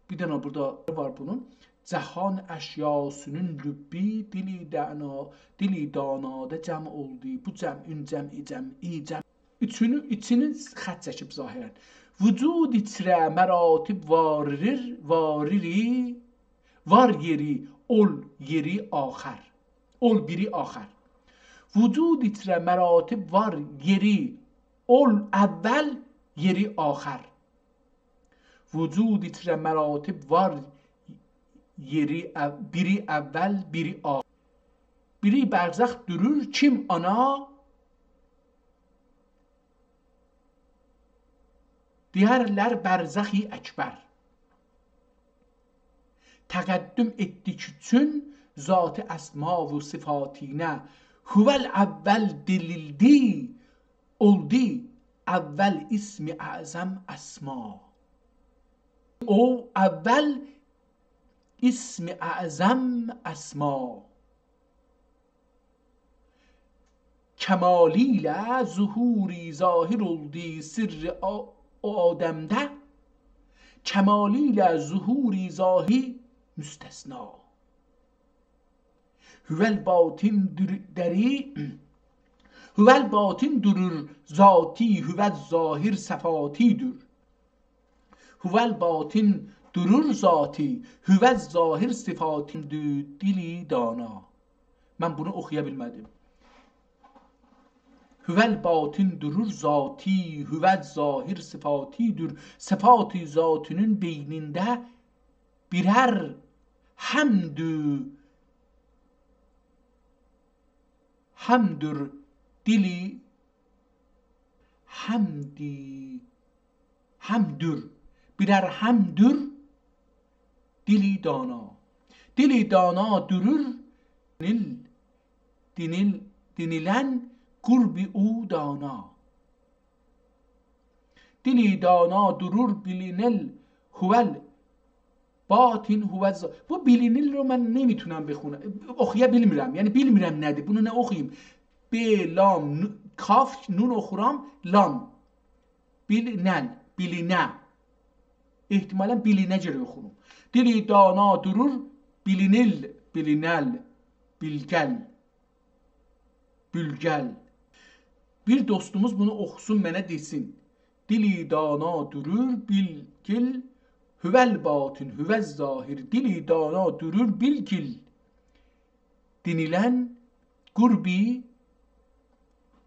bir dənə burada var bunun. Cahan əşyasının lübbi dili danada cəm oldu. Bu cəmin cəm. İçini xət çəkib zahirən. Vücud içrə məratib variri var yeri ol yeri axər. Ol biri axər. Vücud içrə məratib var yeri ol əvvəl yeri axər. Vücud içrə məratib var yeri biri əvvəl biri axər. Biri bərzəx durur kim ana diğerler berzəxi əkbər. Təqəddüm etdik üçün zat-ı əsma və sifatinə huvel əvvəl dilildi oldu əvvəl ismi əzəm əsma. O əvvəl ismi əzəm əsma. Kemaliyle zuhuri zahir oldu sirri o Adem'de kemaliyle zuhuri zahir müstesna. Hüvel batin durur zati hüvel zahir sefatidir. Hüvel batin durur zati hüvel zahir sifatindir dili dana. Ben bunu okuyabilmedim. Hüvel batin durur zati, hüvel zahir sıfatidir. Sıfat-ı zatının beyninde birer hamdür dili hamdür birer hamdür dili dana. Dili dana durur dinilen Gurbi u dana. Dili dana durur bilinel huvel batin huvel. Bu bilinil رو من نمیتونم بخونم. okuyabilmirəm. Yəni bilmirəm nədir. Bunu nə oxuyum? B lam kaf nun oxuram lam. Bilinə. Ehtimalən bilinə görə oxurum. Dili dana durur bilinel bülgəl. Bir dostumuz bunu oxusun mənə desin. Dili dana durur bilgil hüvel batin hüvel zahir. Dili dana durur bilgil denilen gurbi.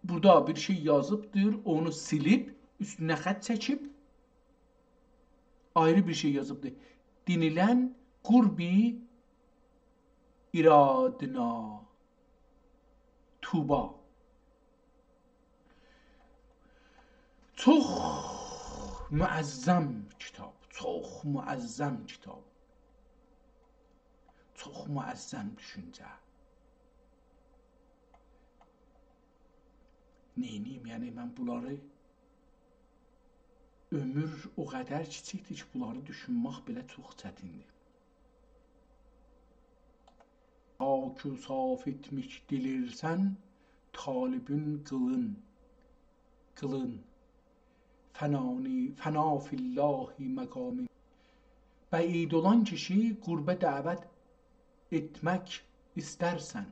Burada bir şey yazıbdır. Onu silip üstüne xət çəkib ayrı bir şey yazıbdır. Denilen gurbi iradına tuba. Çox müəzzəm kitab, çox müəzzəm kitab, çox müəzzəm düşüncə. Neyniyim, yəni mən bunları ömür o qədər kiçikdir ki, bunları düşünmək belə çox çətindir. Akü saf etmiş dilirsən, talibün qılın. Fena fillahi mekamin. Bəyid olan kişi qurbe dəvət etmək istərsən.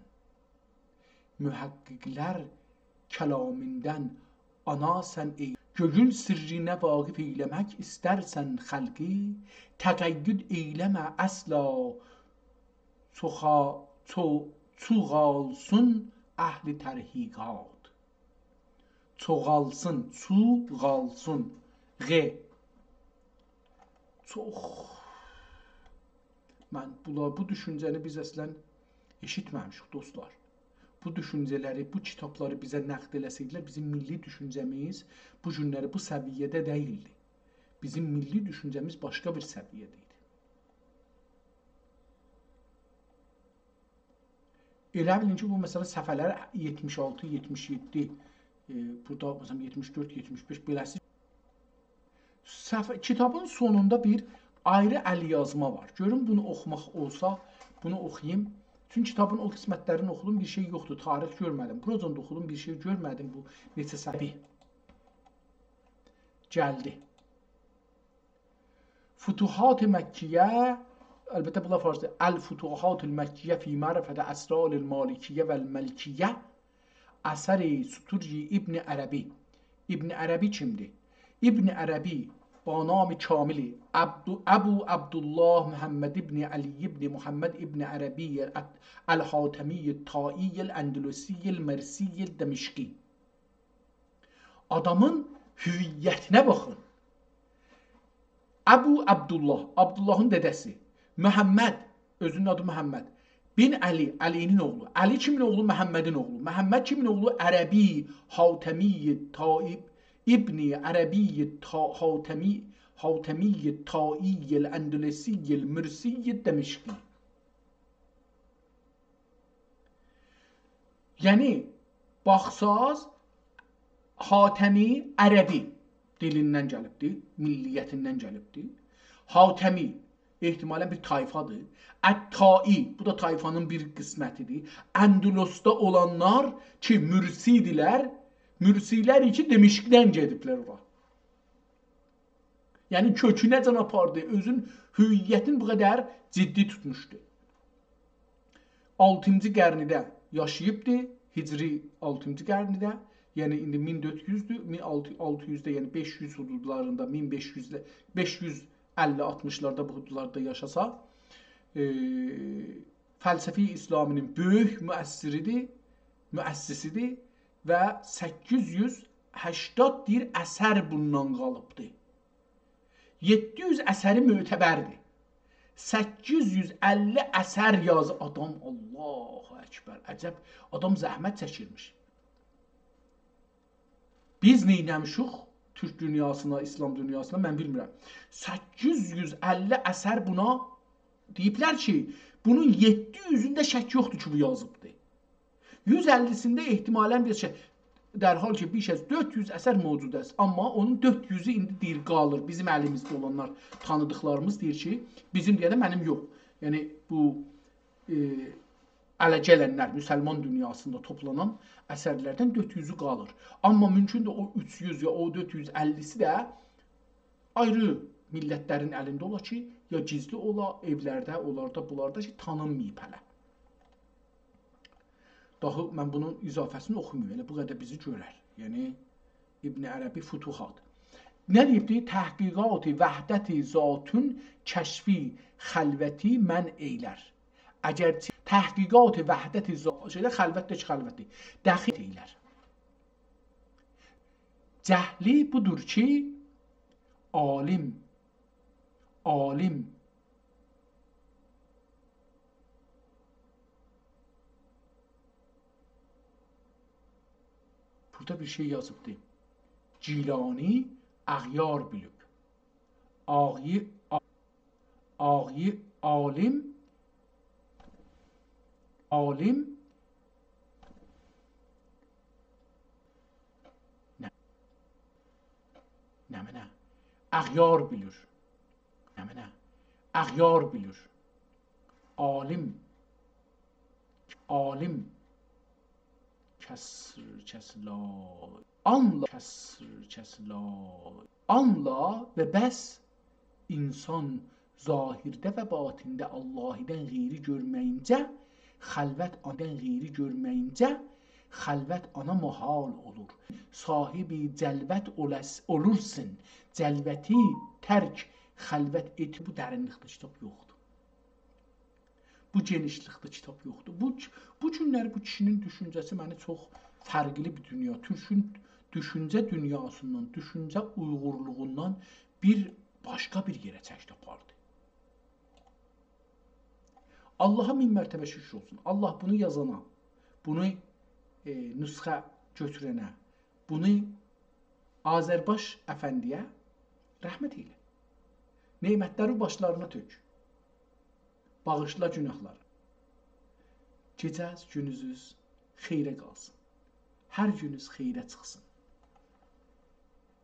Mühəqqiqlər kəlamindən ana sən ey. Göğün sirrinə vaqif eyləmək istərsən xəlqi. Təqəyyüd eyləmə əsla çoğalsın əhli tərhiqat. Çoğalsın. Çox. Mən bu düşüncəni biz əslən eşitməmişik dostlar. Bu düşüncələri, bu kitabları bizə nəql eləsəydilər, bizim milli düşüncəmiz bu günləri bu səviyyədə deyildi. Bizim milli düşüncəmiz başqa bir səviyyədə idi. Elə bilin ki, bu məsələ səfələr 76, 77, burada məsələn 74, 75 beləsi Kitabın sonunda bir ayrı əlyazma var. Görün bunu oxumaq olsa, bunu oxuyayım. Çünki kitabın o qismətlərini oxudum, bir şey yoxdur, tarix görmədim. Prozanda oxudum, bir şey görmədim. Bu neçə səhifə gəldi. Futuhat-ı Məkkiyə, əlbəttə bunlar farsda, Əl-Futuhat-ı Məkkiyə fi mərifət əsrar-ı Malikiyyə vəl-Məlkiyyə əsəri Suturci İbn Ərəbi. İbn Ərəbi kimdir? İbn Ərəbi با نام کاملی ابو عبدالله محمد ابن علی ابن محمد ابن عربی الحاتمی الطائی الاندلسی المرسی الدمشقی. Adamın hüviyyətinə baxın. Əbu Abdullah, Abdullahın dedəsi. Məhəmməd, özünün adı Məhəmməd. Bin Əli, Əlinin oğlu. Əli kimin oğlu? Məhəmmədin oğlu. Məhəmməd kimin oğlu? Ərəbi, Hatəmi, Taib, İbni Ərəbi, Hatəmi, Ta'i, Əndələsi, Mürsi, Dəmişqi. Yəni, baxsaz, Hatəmi Ərəbi dilindən gəlibdir, milliyyətindən gəlibdir. Hatəmi ehtimalən bir tayfadır. Ət-Tai, bu da tayfanın bir qismətidir. Əndülüsdə olanlar ki, mürsidilər, mürsilər ki, Demişqdən gediblər ora. Yəni, kökünəcən apardı, özün hüviyyətin bu qədər ciddi tutmuşdu. 6-cı qərnidə yaşayıbdır, Hicri 6-cı qərnidə, yəni indi 1400-dür, 1600-də, yəni 500 hududlarında, 550-60-larda bu hududlarda yaşasa, fəlsəfi İslaminin böyük müəssisidir və 880 dir əsər bundan qalıbdır. 700 əsəri mötəbərdir. 850 əsər yazı adam, Allahu Əkbər, əcəb, adam zəhmət çəkirmiş. Biz neynəmişik Türk dünyasına, İslam dünyasına, mən bilmirəm. 850 əsər buna deyiblər ki, bunun 700-ündə şək yoxdur ki, bu yazıbdır. 150-sində ehtimalən bir şey, dərhal ki, bir şey 400 əsər mövcud əs, amma onun 400-ü indi deyir, qalır. Bizim əlimizdə olanlar, tanıdıqlarımız deyir ki, bizim deyə də mənim yox. Yəni, bu ələ gələnlər, müsəlman dünyasında toplanan əsərlərdən 400-ü qalır. Amma mümkün də o 300 ya o 450-si də ayrı millətlərin əlində ola ki, ya gizli ola, evlərdə, onlarda, bunlarda ki, tanınmayıb hələ. Dahi mən bunun izafəsini oxumayım, elə bu qədər bizi görər. Yəni, İbn Ərəbi Futuhat. Nə deyibdir? Təhqiqat-ı vəhdət-i zatun kəşfi xəlvəti mən eylər. Əgər təhqiqat-ı vəhdət-i zatun, xəlvətdir ki, xəlvətdir, dəxil eylər. Cəhli budur ki, alim, burada bir şey yazıbdır. Cilani ağyar bilib. Ağyı alim nə? Ağyar bilir. Nə? Ağyar bilir. Alim anla və bəs insan zahirdə və batində Allahidən qeyri görməyincə, xəlvət ana muhal olur. Sahibi cəlvət olursun, cəlvəti tərk xəlvət eti. Bu dərinlikdə kitab yoxdur. Bu genişlikdə kitab yoxdur. Bu günlər bu kişinin düşüncəsi məni çox fərqli bir dünya, düşüncə dünyasından, düşüncə uyğurluğundan başqa bir yerə çəkdi apardı. Allaha min mərtəbə şükür olsun. Allah bunu yazana, bunu nüsxə götürənə, bunu Azərbaş əfəndiyə rəhmət eylə. Neymətləri başlarına tök. Bağışla günahları. Gecəz gününüz xeyrə qalsın. Hər gününüz xeyrə çıxsın.